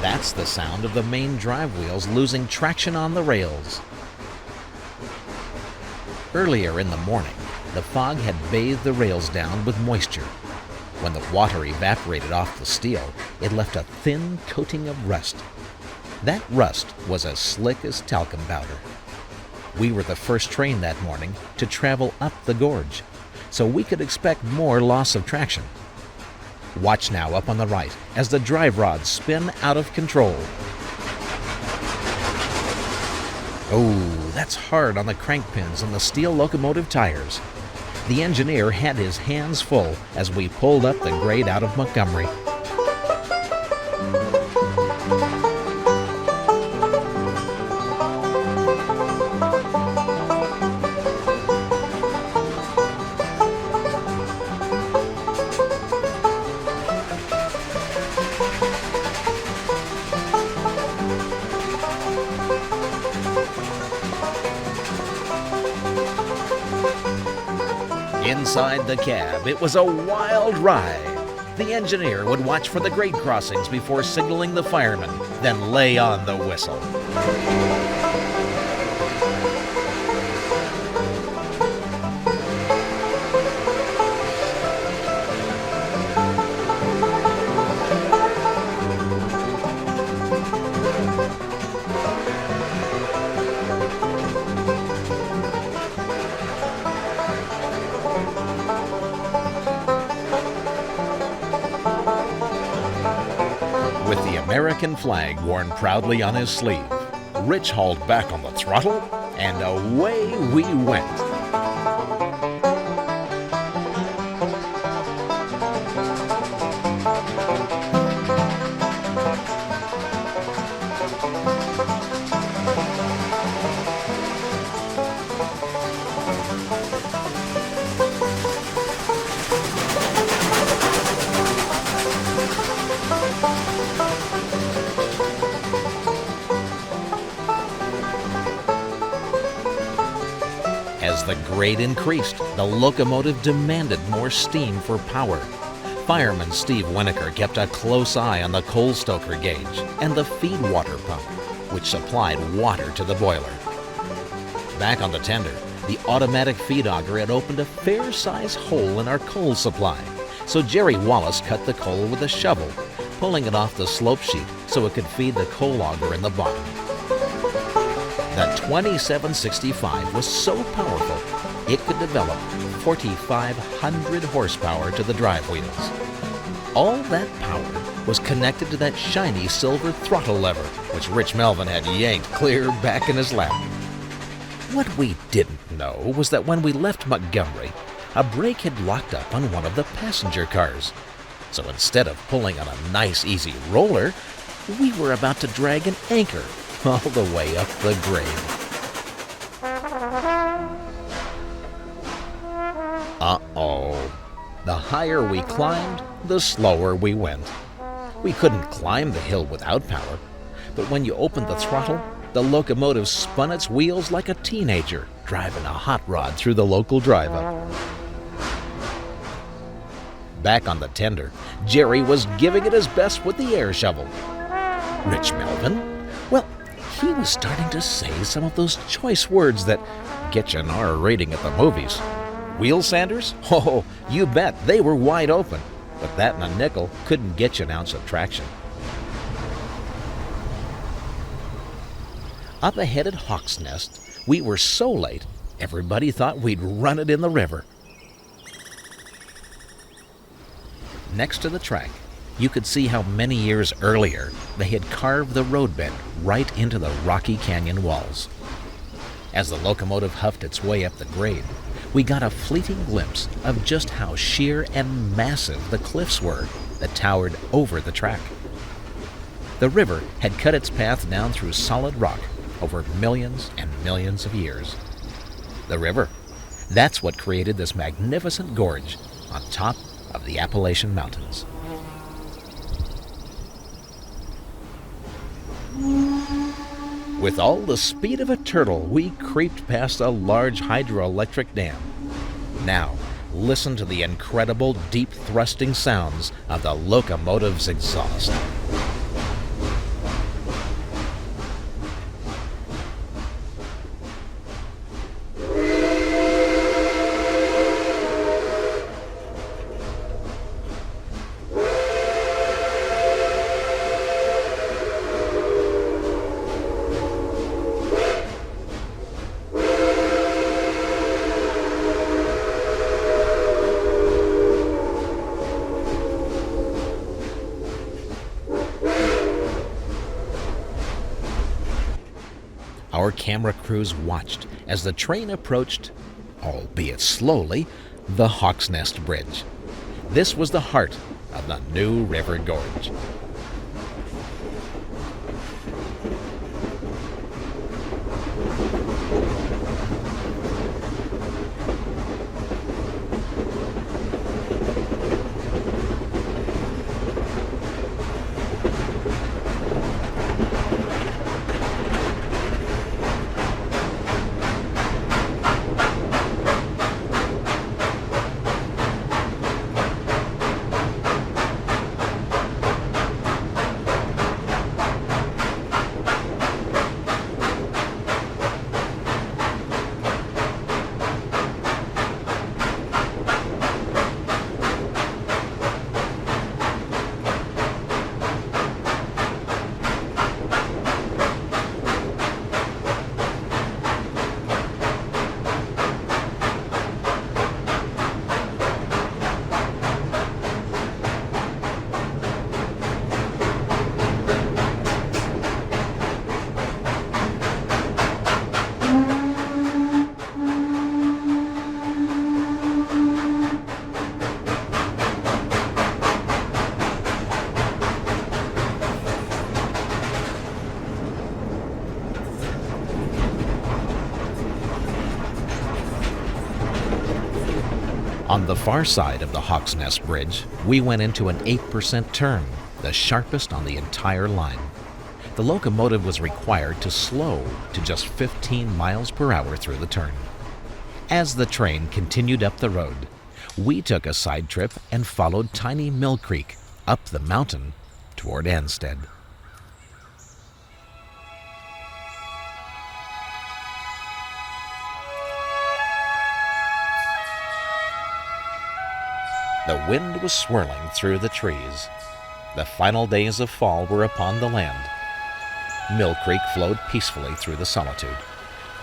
That's the sound of the main drive wheels losing traction on the rails. Earlier in the morning, the fog had bathed the rails down with moisture. When the water evaporated off the steel, it left a thin coating of rust. That rust was as slick as talcum powder. We were the first train that morning to travel up the gorge, so we could expect more loss of traction. Watch now up on the right as the drive rods spin out of control. Oh, that's hard on the crank pins and the steel locomotive tires. The engineer had his hands full as we pulled up the grade out of Montgomery. Inside the cab, it was a wild ride. The engineer would watch for the grade crossings before signaling the firemen, then lay on the whistle. With the American flag worn proudly on his sleeve, Rich hauled back on the throttle, and away we went. As the grade increased, the locomotive demanded more steam for power. Fireman Steve Winokur kept a close eye on the coal stoker gauge and the feed water pump, which supplied water to the boiler. Back on the tender, the automatic feed auger had opened a fair-sized hole in our coal supply, so Jerry Wallace cut the coal with a shovel, pulling it off the slope sheet so it could feed the coal auger in the bottom. The 2765 was so powerful, it could develop 4,500 horsepower to the drive wheels. All that power was connected to that shiny silver throttle lever, which Rich Melvin had yanked clear back in his lap. What we didn't know was that when we left Montgomery, a brake had locked up on one of the passenger cars. So instead of pulling on a nice, easy roller, we were about to drag an anchor all the way up the grade. Uh-oh. The higher we climbed, the slower we went. We couldn't climb the hill without power, but when you opened the throttle, the locomotive spun its wheels like a teenager driving a hot rod through the local drive-up. Back on the tender, Jerry was giving it his best with the air shovel. Rich Melvin? Well, he was starting to say some of those choice words that get you an R rating at the movies. Wheel sanders? Oh, you bet, they were wide open. But that and a nickel couldn't get you an ounce of traction. Up ahead at Hawk's Nest, we were so late, everybody thought we'd run it in the river. next to the track, you could see how many years earlier they had carved the roadbed right into the rocky canyon walls. As the locomotive huffed its way up the grade, we got a fleeting glimpse of just how sheer and massive the cliffs were that towered over the track. The river had cut its path down through solid rock over millions and millions of years. The river, that's what created this magnificent gorge on top of the Appalachian Mountains. With all the speed of a turtle, we creeped past a large hydroelectric dam. Now, listen to the incredible deep thrusting sounds of the locomotive's exhaust. Our camera crews watched as the train approached, albeit slowly, the Hawk's Nest Bridge. This was the heart of the new River Gorge. On the far side of the Hawk's Nest Bridge, we went into an 8% turn, the sharpest on the entire line. The locomotive was required to slow to just 15 miles per hour through the turn. As the train continued up the road, we took a side trip and followed Tiny Mill Creek up the mountain toward Ansted. The wind was swirling through the trees. The final days of fall were upon the land. Mill Creek flowed peacefully through the solitude,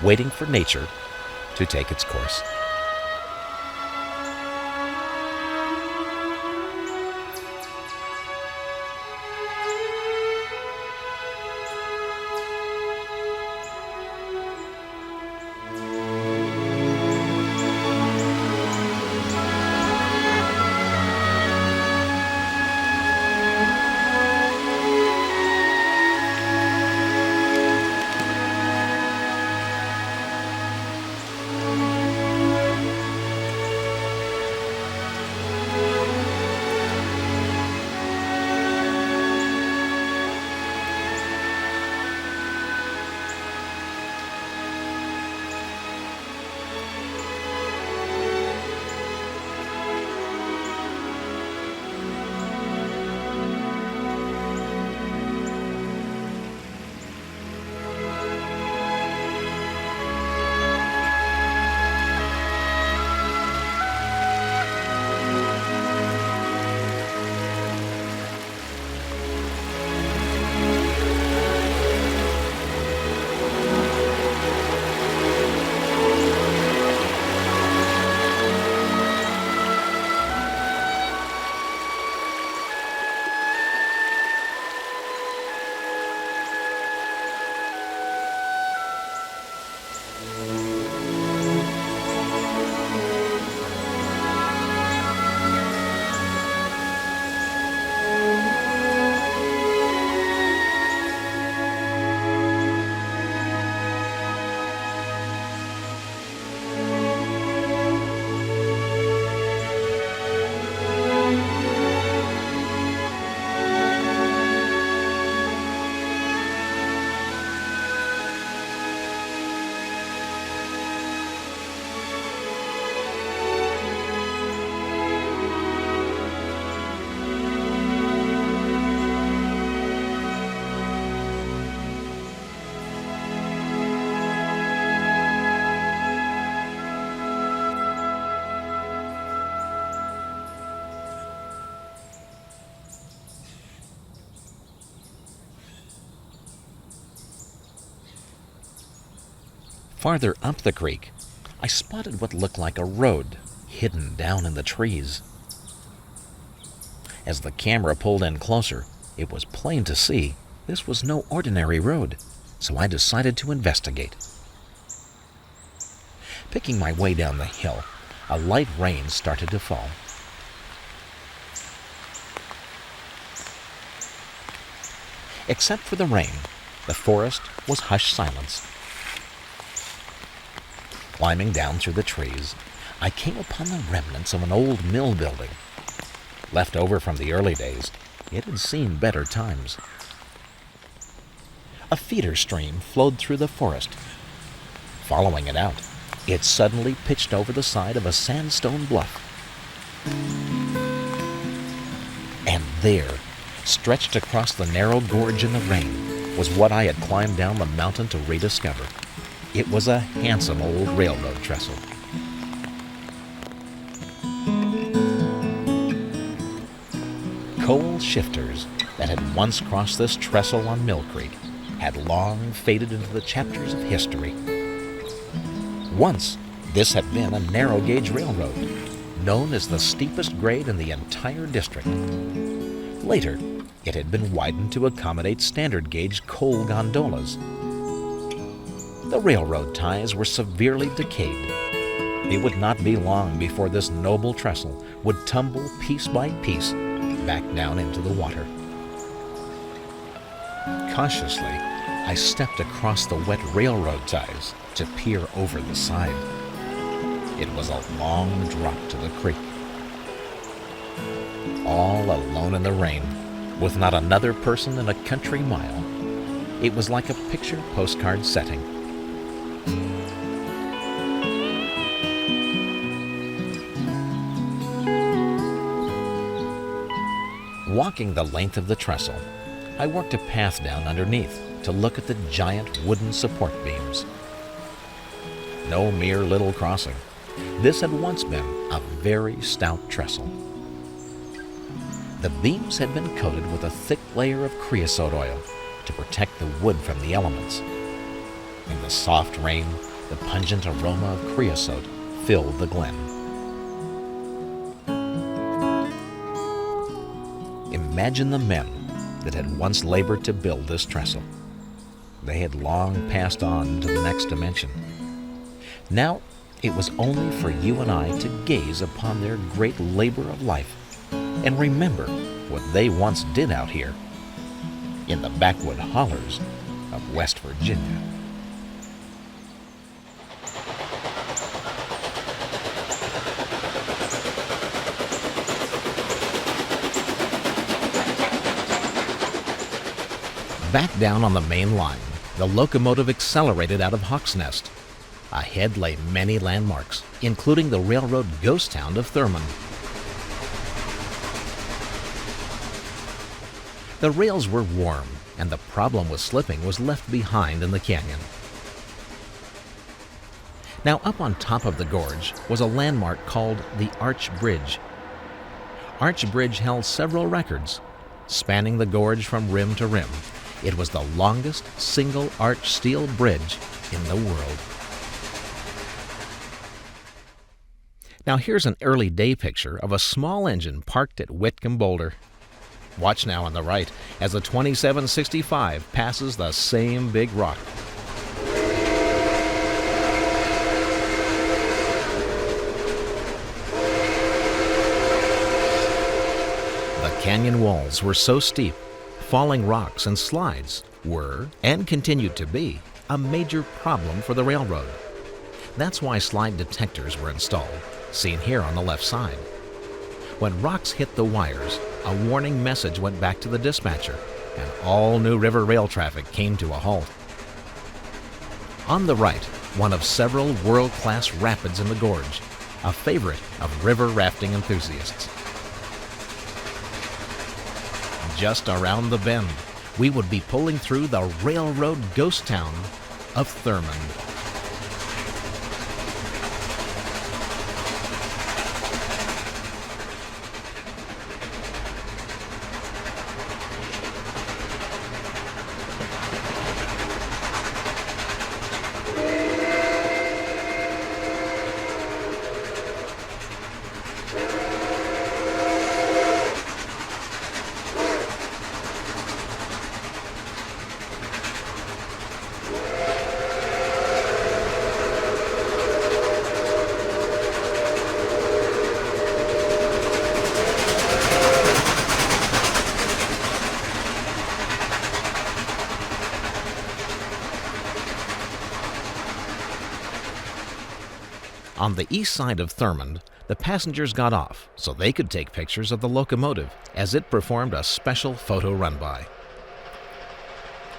waiting for nature to take its course. Farther up the creek, I spotted what looked like a road hidden down in the trees. As the camera pulled in closer, it was plain to see this was no ordinary road, so I decided to investigate. Picking my way down the hill, a light rain started to fall. Except for the rain, the forest was hushed silence. Climbing down through the trees, I came upon the remnants of an old mill building. Left over from the early days, it had seen better times. A feeder stream flowed through the forest. Following it out, it suddenly pitched over the side of a sandstone bluff. And there, stretched across the narrow gorge in the rain, was what I had climbed down the mountain to rediscover. It was a handsome old railroad trestle. Coal shifters that had once crossed this trestle on Mill Creek had long faded into the chapters of history. Once, this had been a narrow-gauge railroad, known as the steepest grade in the entire district. Later, it had been widened to accommodate standard-gauge coal gondolas. The railroad ties were severely decayed. It would not be long before this noble trestle would tumble piece by piece back down into the water. Cautiously, I stepped across the wet railroad ties to peer over the side. It was a long drop to the creek. All alone in the rain, with not another person in a country mile, it was like a picture postcard setting. Walking the length of the trestle, I worked a path down underneath to look at the giant wooden support beams. No mere little crossing. This had once been a very stout trestle. The beams had been coated with a thick layer of creosote oil to protect the wood from the elements. In the soft rain, the pungent aroma of creosote filled the glen. Imagine the men that had once labored to build this trestle. They had long passed on to the next dimension. Now it was only for you and I to gaze upon their great labor of life and remember what they once did out here in the backwood hollers of West Virginia. Back down on the main line, the locomotive accelerated out of Hawk's Nest. Ahead lay many landmarks, including the railroad ghost town of Thurmond. The rails were warm, and the problem with slipping was left behind in the canyon. Now up on top of the gorge was a landmark called the Arch Bridge. Arch Bridge held several records, spanning the gorge from rim to rim. It was the longest single arch steel bridge in the world. Now here's an early day picture of a small engine parked at Whitcomb Boulder. Watch now on the right as the 2765 passes the same big rock. The canyon walls were so steep, falling rocks and slides were, and continued to be, a major problem for the railroad. That's why slide detectors were installed, seen here on the left side. When rocks hit the wires, a warning message went back to the dispatcher, and all new river rail traffic came to a halt. On the right, one of several world-class rapids in the gorge, a favorite of river rafting enthusiasts. Just around the bend, we would be pulling through the railroad ghost town of Thurmond. On the east side of Thurmond, the passengers got off so they could take pictures of the locomotive as it performed a special photo run-by.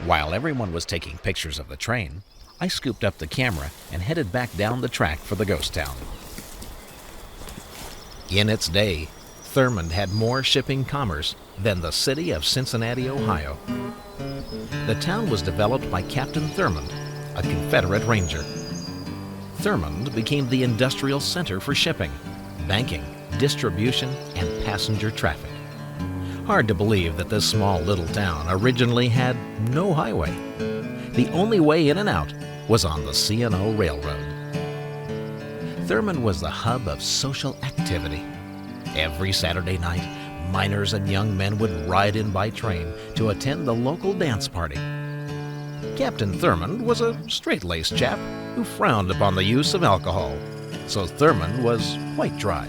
While everyone was taking pictures of the train, I scooped up the camera and headed back down the track for the ghost town. In its day, Thurmond had more shipping commerce than the city of Cincinnati, Ohio. The town was developed by Captain Thurmond, a Confederate ranger. Thurmond became the industrial center for shipping, banking, distribution, and passenger traffic. Hard to believe that this small little town originally had no highway. The only way in and out was on the C&O Railroad. Thurmond was the hub of social activity. Every Saturday night, miners and young men would ride in by train to attend the local dance party. Captain Thurmond was a straight-laced chap who frowned upon the use of alcohol, so Thurmond was quite dry.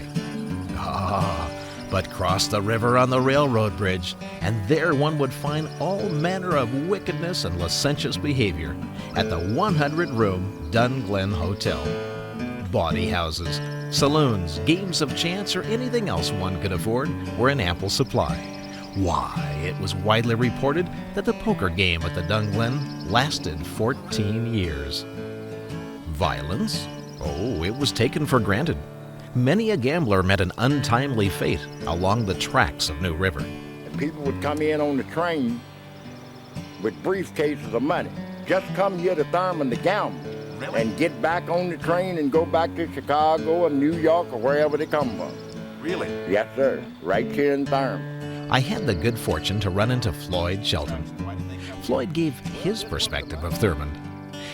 But cross the river on the railroad bridge, and there one would find all manner of wickedness and licentious behavior at the 100-room Dunglen Hotel. Bawdy houses, saloons, games of chance, or anything else one could afford were in ample supply. Why, it was widely reported that the poker game at the Dunglen lasted 14 years. Violence? Oh, it was taken for granted. Many a gambler met an untimely fate along the tracks of New River. And people would come in on the train with briefcases of money. Just come here to Thurmond to gamble. Really? And get back on the train and go back to Chicago or New York or wherever they come from. Really? Yes, sir. Right here in Thurmond. I had the good fortune to run into Floyd Shelton. Floyd gave his perspective of Thurmond.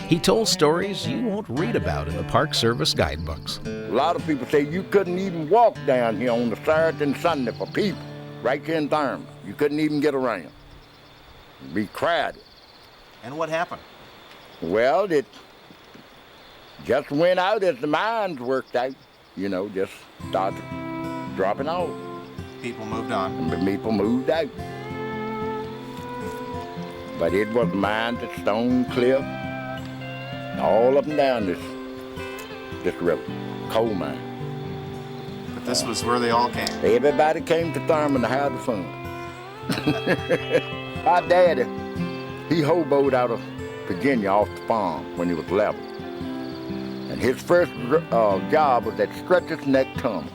He told stories you won't read about in the Park Service guidebooks. A lot of people say you couldn't even walk down here on the Saturday and Sunday for people. Right here in Thurmond. You couldn't even get around. It'd be crowded. And what happened? Well, it just went out as the mines worked out. You know, just started dropping off. People moved on. And people moved out. But it was mines at Stone Cliff, all up and down this river, coal mine. But this was where they all came. Everybody came to Thurmond to have the fun. My daddy, he hoboed out of Virginia off the farm when he was 11. And his first job was at Stretcher's Neck Tunnel.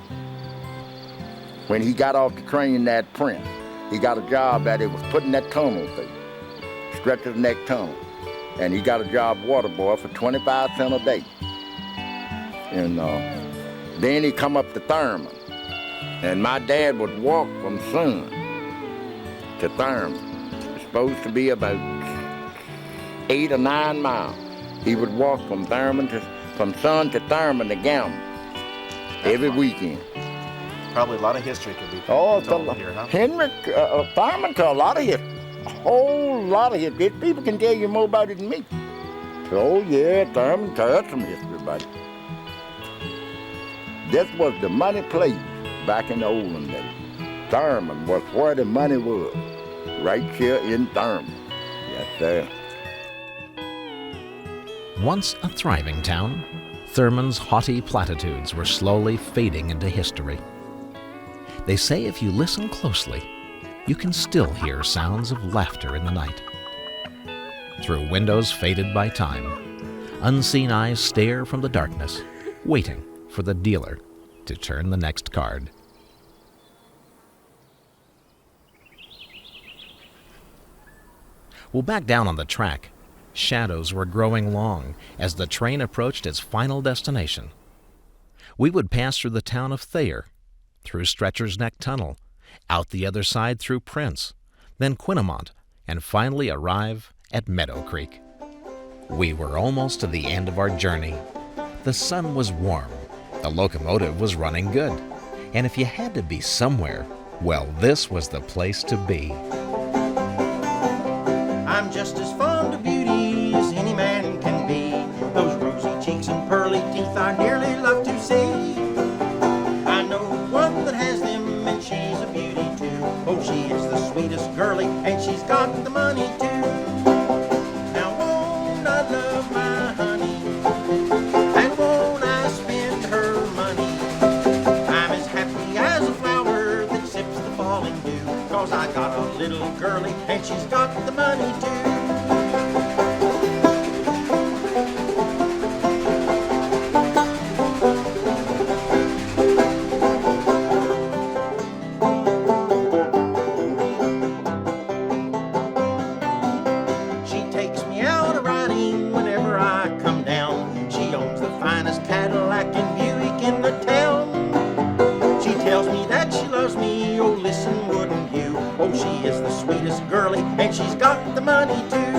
When he got off the train at Prince, he got a job that it was putting that tunnel through, Stretcher's Neck Tunnel. And he got a job water boy for 25 cents a day. And then he come up to Thurmond. And my dad would walk from Sun to Thurmond. It's supposed to be about 8 or 9 miles. He would walk from Sun to Thurmond to gamble every weekend. Probably a lot of history could be told here, huh? Thurmond to a lot of history. A whole lot of history. People can tell you more about it than me. Oh yeah, Thurmond has some history about it. This was the money place back in the olden days. Thurmond was where the money was. Right here in Thurmond. Yes, sir. Once a thriving town, Thurmond's haughty platitudes were slowly fading into history. They say if you listen closely, you can still hear sounds of laughter in the night. Through windows faded by time, unseen eyes stare from the darkness, waiting for the dealer to turn the next card. Well, back down on the track, shadows were growing long as the train approached its final destination. We would pass through the town of Thayer, through Stretcher's Neck Tunnel, out the other side through Prince, then Quinnamont, and finally arrive at Meadow Creek. We were almost to the end of our journey. The sun was warm, the locomotive was running good, and if you had to be somewhere, well, this was the place to be. I'm just as fond of beauty as any man can be. Those rosy cheeks and pearly teeth I nearly love to see. I know one that has them and she's a beauty too. Oh, she is the sweetest girlie and she's got the money too. Now won't I love my honey and won't I spend her girlie, and she's got the money too. And she's got the money too.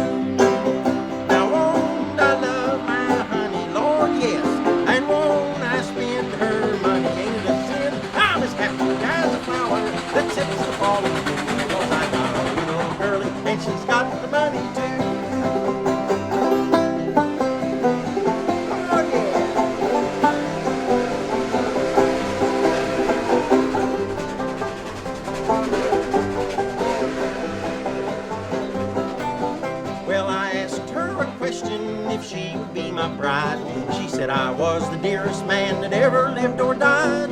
Now won't I love my honey, Lord, yes. And won't I spend her money? Ain't it a sin? I'm as happy as a flower that sits the falling dew. Because I got a little girlie and she's got the money too. Oh yeah. If she would be my bride. She said I was the dearest man that ever lived or died.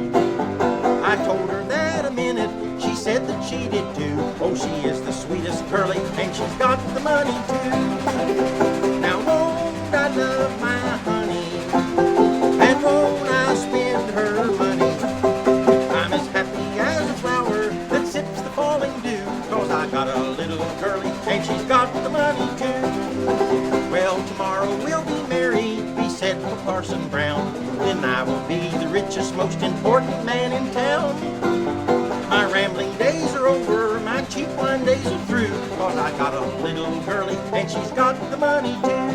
I told her that a minute, she said that she did too. Oh, she is the sweetest girlie, and she's got the money too. Now won't I love my honey, and won't I spend her money? I'm as happy as a flower that sips the falling dew, 'cause I got a little girlie, and she's got the money too. Well, tomorrow we'll be married, be said for Parson Brown. Then I will be the richest, most important man in town. My rambling days are over, my cheap wine days are through, 'cause I got a little girlie, and she's got the money too.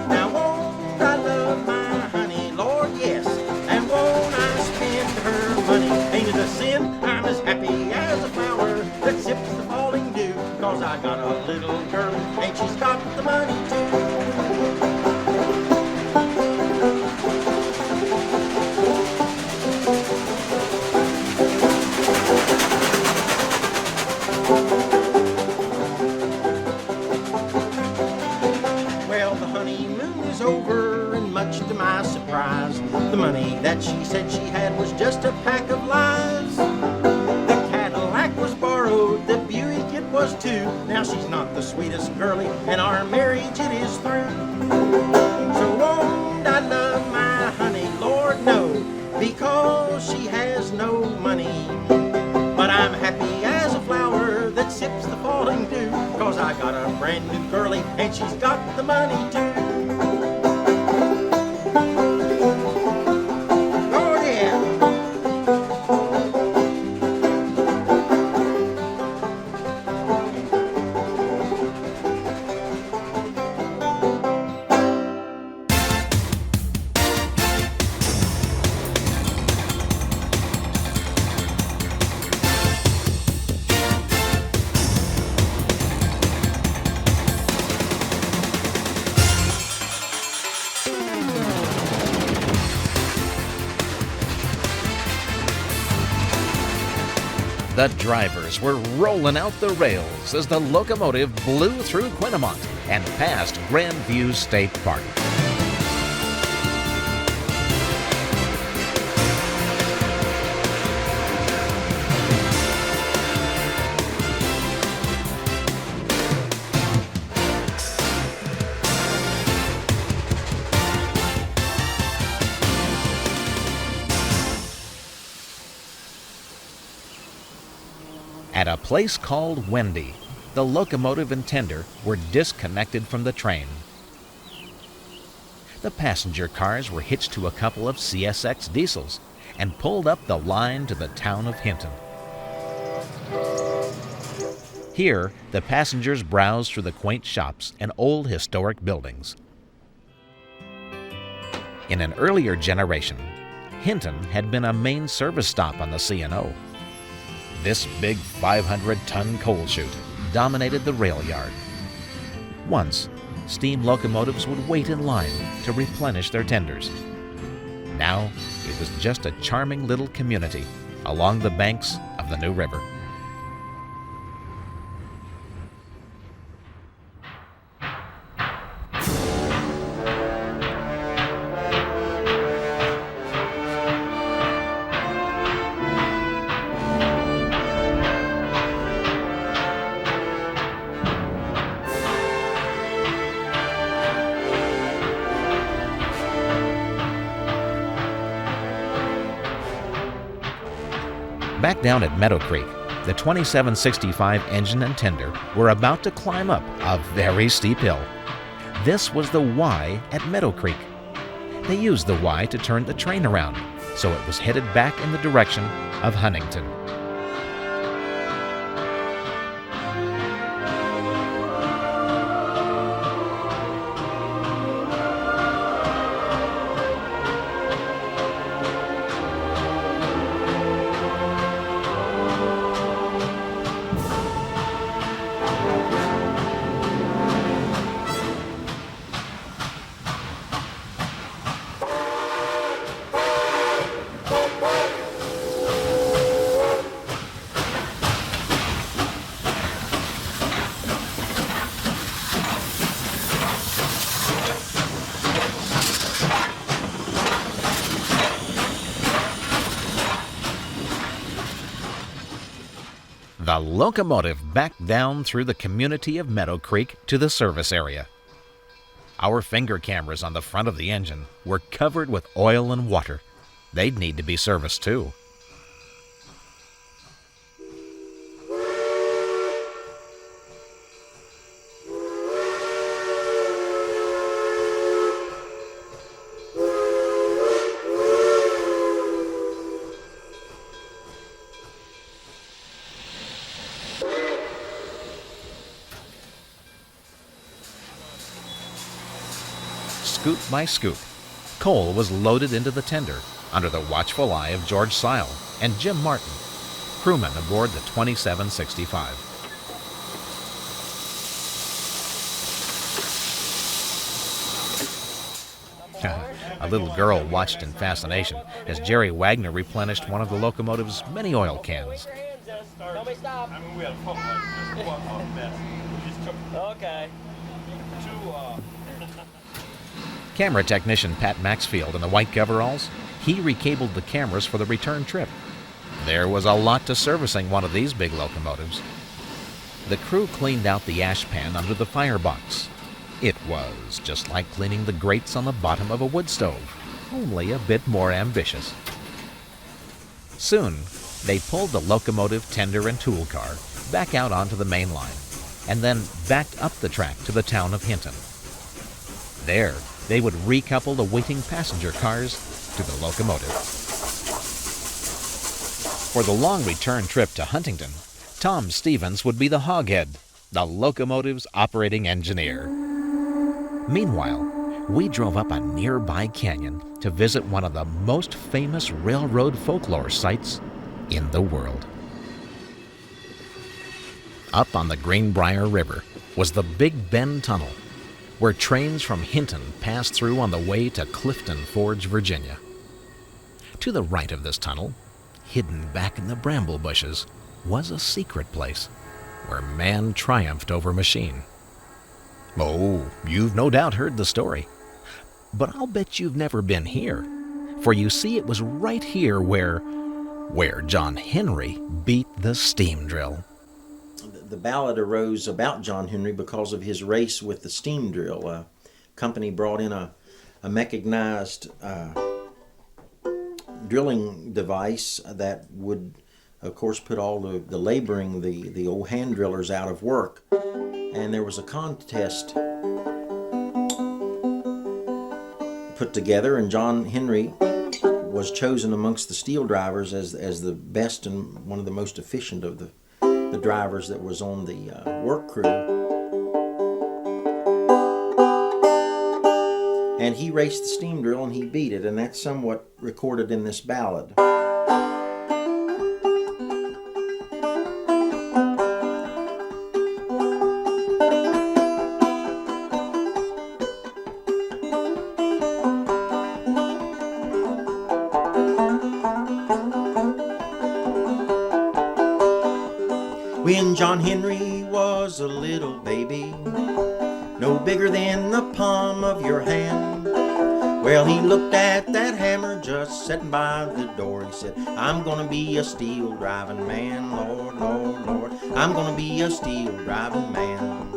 Now won't I love my honey, Lord, yes. And won't I spend her money? Ain't it a sin? I'm as happy as a flower that sips the falling dew, 'cause I got a little girlie, and she's got the money too. Well, the honeymoon is over, and much to my surprise, the money that she said she had was just a pack of lies. The Cadillac was borrowed, the Buick it was too. Now she's not the sweetest girlie, and our marriage it is through. So won't I love my honey? Lord, no, because she has no money. But I'm happy as a flower that sips the falling dew, 'cause I got a brand new girlie, and she's got the money too. Oh yeah. The drivers were rolling out the rails as the locomotive blew through Quinemont and past Grandview State Park. At a place called Wendy, the locomotive and tender were disconnected from the train. The passenger cars were hitched to a couple of CSX diesels and pulled up the line to the town of Hinton. Here, the passengers browsed through the quaint shops and old historic buildings. In an earlier generation, Hinton had been a main service stop on the C&O. This big 500-ton coal chute dominated the rail yard. Once, steam locomotives would wait in line to replenish their tenders. Now, it was just a charming little community along the banks of the New River. Back down at Meadow Creek, the 2765 engine and tender were about to climb up a very steep hill. This was the Y at Meadow Creek. They used the Y to turn the train around, so it was headed back in the direction of Huntington. The locomotive backed down through the community of Meadow Creek to the service area. Our finger cameras on the front of the engine were covered with oil and water. They'd need to be serviced too. Scoop by scoop, coal was loaded into the tender under the watchful eye of George Sile and Jim Martin, crewmen aboard the 2765. A little girl watched in fascination as Jerry Wagner replenished one of the locomotive's many oil cans. Okay. Camera technician Pat Maxfield in the white coveralls, he recabled the cameras for the return trip. There was a lot to servicing one of these big locomotives. The crew cleaned out the ash pan under the firebox. It was just like cleaning the grates on the bottom of a wood stove, only a bit more ambitious. Soon, they pulled the locomotive, tender, and tool car back out onto the main line, and then backed up the track to the town of Hinton. There, they would recouple the waiting passenger cars to the locomotive. For the long return trip to Huntington, Tom Stevens would be the hoghead, the locomotive's operating engineer. Meanwhile, we drove up a nearby canyon to visit one of the most famous railroad folklore sites in the world. Up on the Greenbrier River was the Big Bend Tunnel, where trains from Hinton passed through on the way to Clifton Forge, Virginia. To the right of this tunnel, hidden back in the bramble bushes, was a secret place where man triumphed over machine. Oh, you've no doubt heard the story, but I'll bet you've never been here, for you see it was right here where John Henry beat the steam drill. The ballad arose about John Henry because of his race with the steam drill. A company brought in a mechanized drilling device that would, of course, put all the laboring, the old hand drillers out of work. And there was a contest put together, and John Henry was chosen amongst the steel drivers as the best and one of the most efficient of the drivers that was on the work crew. And he raced the steam drill and he beat it, and that's somewhat recorded in this ballad. When John Henry was a little baby, no bigger than the palm of your hand, well, he looked at that hammer just sitting by the door. He said, I'm gonna be a steel driving man, Lord, Lord, Lord, I'm gonna be a steel driving man.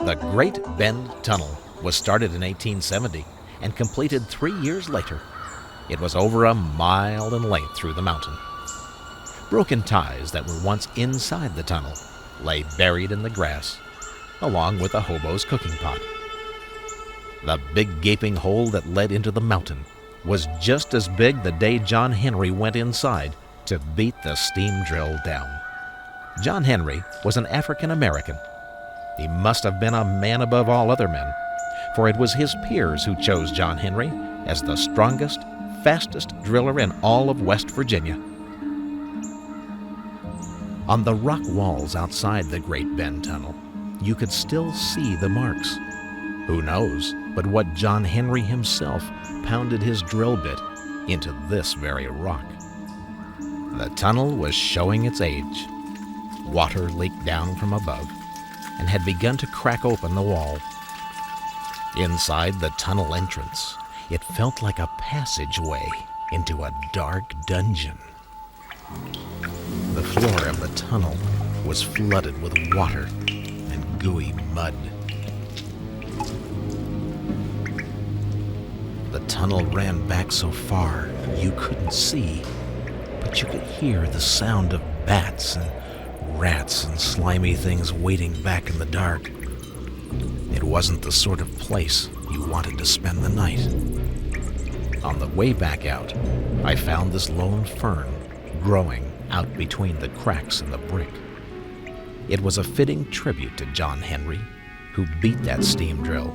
The Great Bend Tunnel was started in 1870 and completed 3 years later. It was over a mile in length through the mountain. Broken ties that were once inside the tunnel lay buried in the grass, along with a hobo's cooking pot. The big gaping hole that led into the mountain was just as big the day John Henry went inside to beat the steam drill down. John Henry was an African American. He must have been a man above all other men, for it was his peers who chose John Henry as the strongest, fastest driller in all of West Virginia. On the rock walls outside the Great Bend Tunnel, you could still see the marks. Who knows but what John Henry himself pounded his drill bit into this very rock. The tunnel was showing its age. Water leaked down from above and had begun to crack open the wall. Inside the tunnel entrance, it felt like a passageway into a dark dungeon. The floor of the tunnel was flooded with water and gooey mud. The tunnel ran back so far you couldn't see, but you could hear the sound of bats and rats and slimy things waiting back in the dark. It wasn't the sort of place you wanted to spend the night. On the way back out, I found this lone fern growing out between the cracks in the brick. It was a fitting tribute to John Henry, who beat that steam drill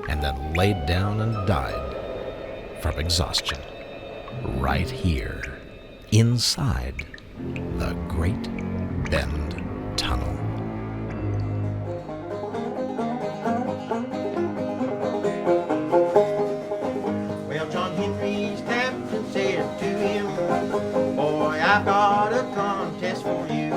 and then laid down and died from exhaustion right here inside the Great Bend Tunnel. Well, John Henry's captain said to him, "Boy, I've got a contest for you.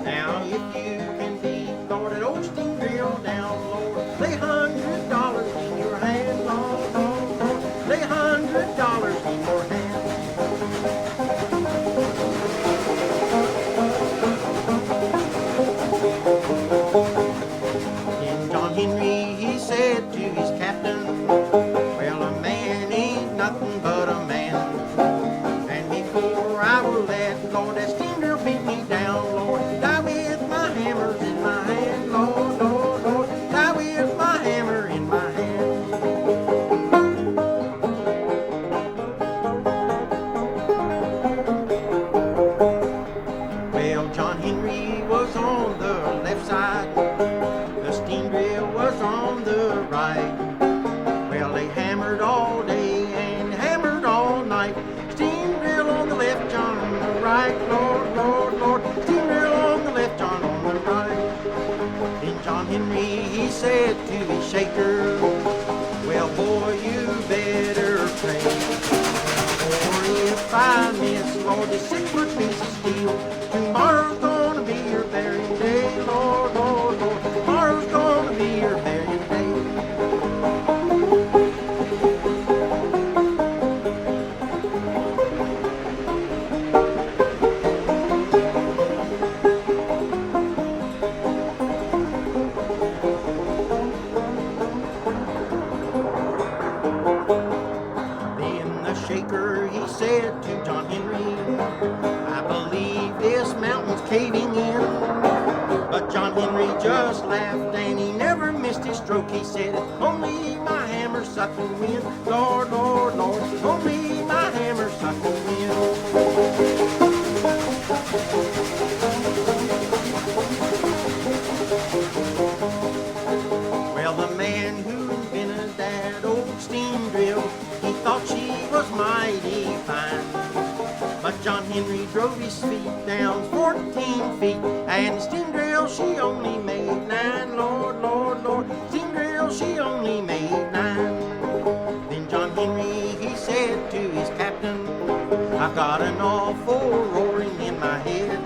Now, if you can beat Lord that old steam drill down, Lord, lay $100 in your hand, Lord, Lord, Lord, lay $100 in your hand." Then John Henry, he said to his captain, "Well, a man ain't nothing but a man. And before I will let Lord that steam drill beat me down, Lord, die with my hammers in my hand, Lord, Lord, Lord, die with my hammer in my hand." Well, John Henry was on the left side, the steam drill was on the right. Well, they hammered all day and hammered all night. Steam drill on the left, John on the right. Lord, Lord, Lord, steam drill on the left, John on the right. Then John Henry, he said to his shaker, "Well, boy, you better pray. For if I miss, Lord, this 6-foot piece of steel, tomorrow's gonna be your burying day, Lord, Lord, Lord, tomorrow's gonna be your burying day." Then the shaker, he said to John Henry, "I believe this mountain's caving in." But John Henry just laughed and he never missed his stroke. He said, "Only my hammer sucking wind, Lord, Lord, Lord, only my hammer sucking wind." Well, the man who invented that old steam drill, he thought she was mighty fine. But John Henry drove his feet down 14 feet, and the steam drill, she only made 9. Lord, Lord, Lord, steam drill, she only made 9. Then John Henry, he said to his captain, "I've got an awful roaring in my head."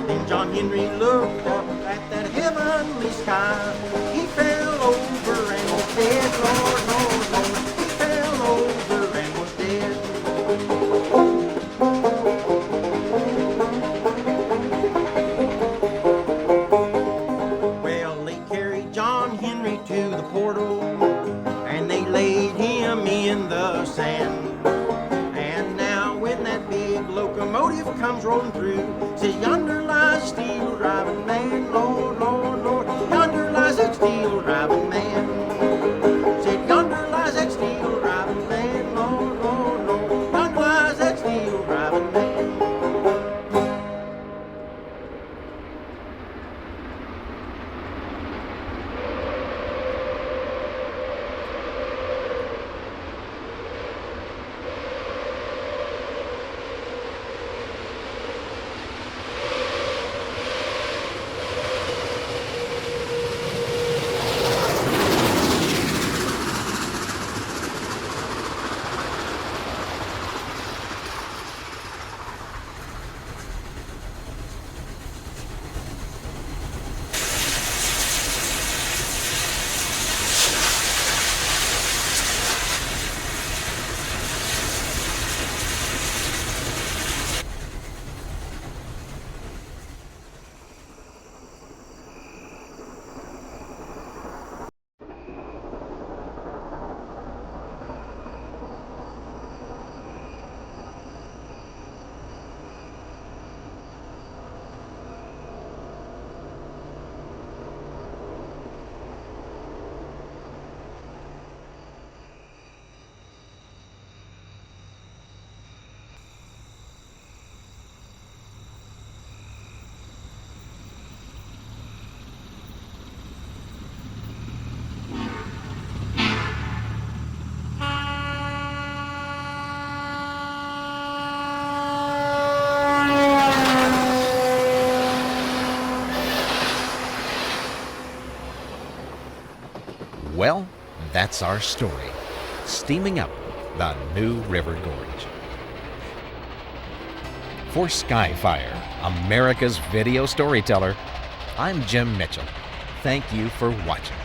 Then John Henry looked up at that heavenly sky. He fell over and was dead, Lord, Lord, Lord. He fell over and was dead. Well, they carried straight to the portal, and they laid him in the sand. And now when that big locomotive comes rolling through, says yonder lies a steel driving man, Lord, Lord, Lord, yonder lies that steel driving man. Said yonder lies that steel driving man, Lord, Lord, Lord, yonder lies that steel driving man. Well, that's our story, steaming up the new River Gorge. For Skyfire, America's video storyteller, I'm Jim Mitchell. Thank you for watching.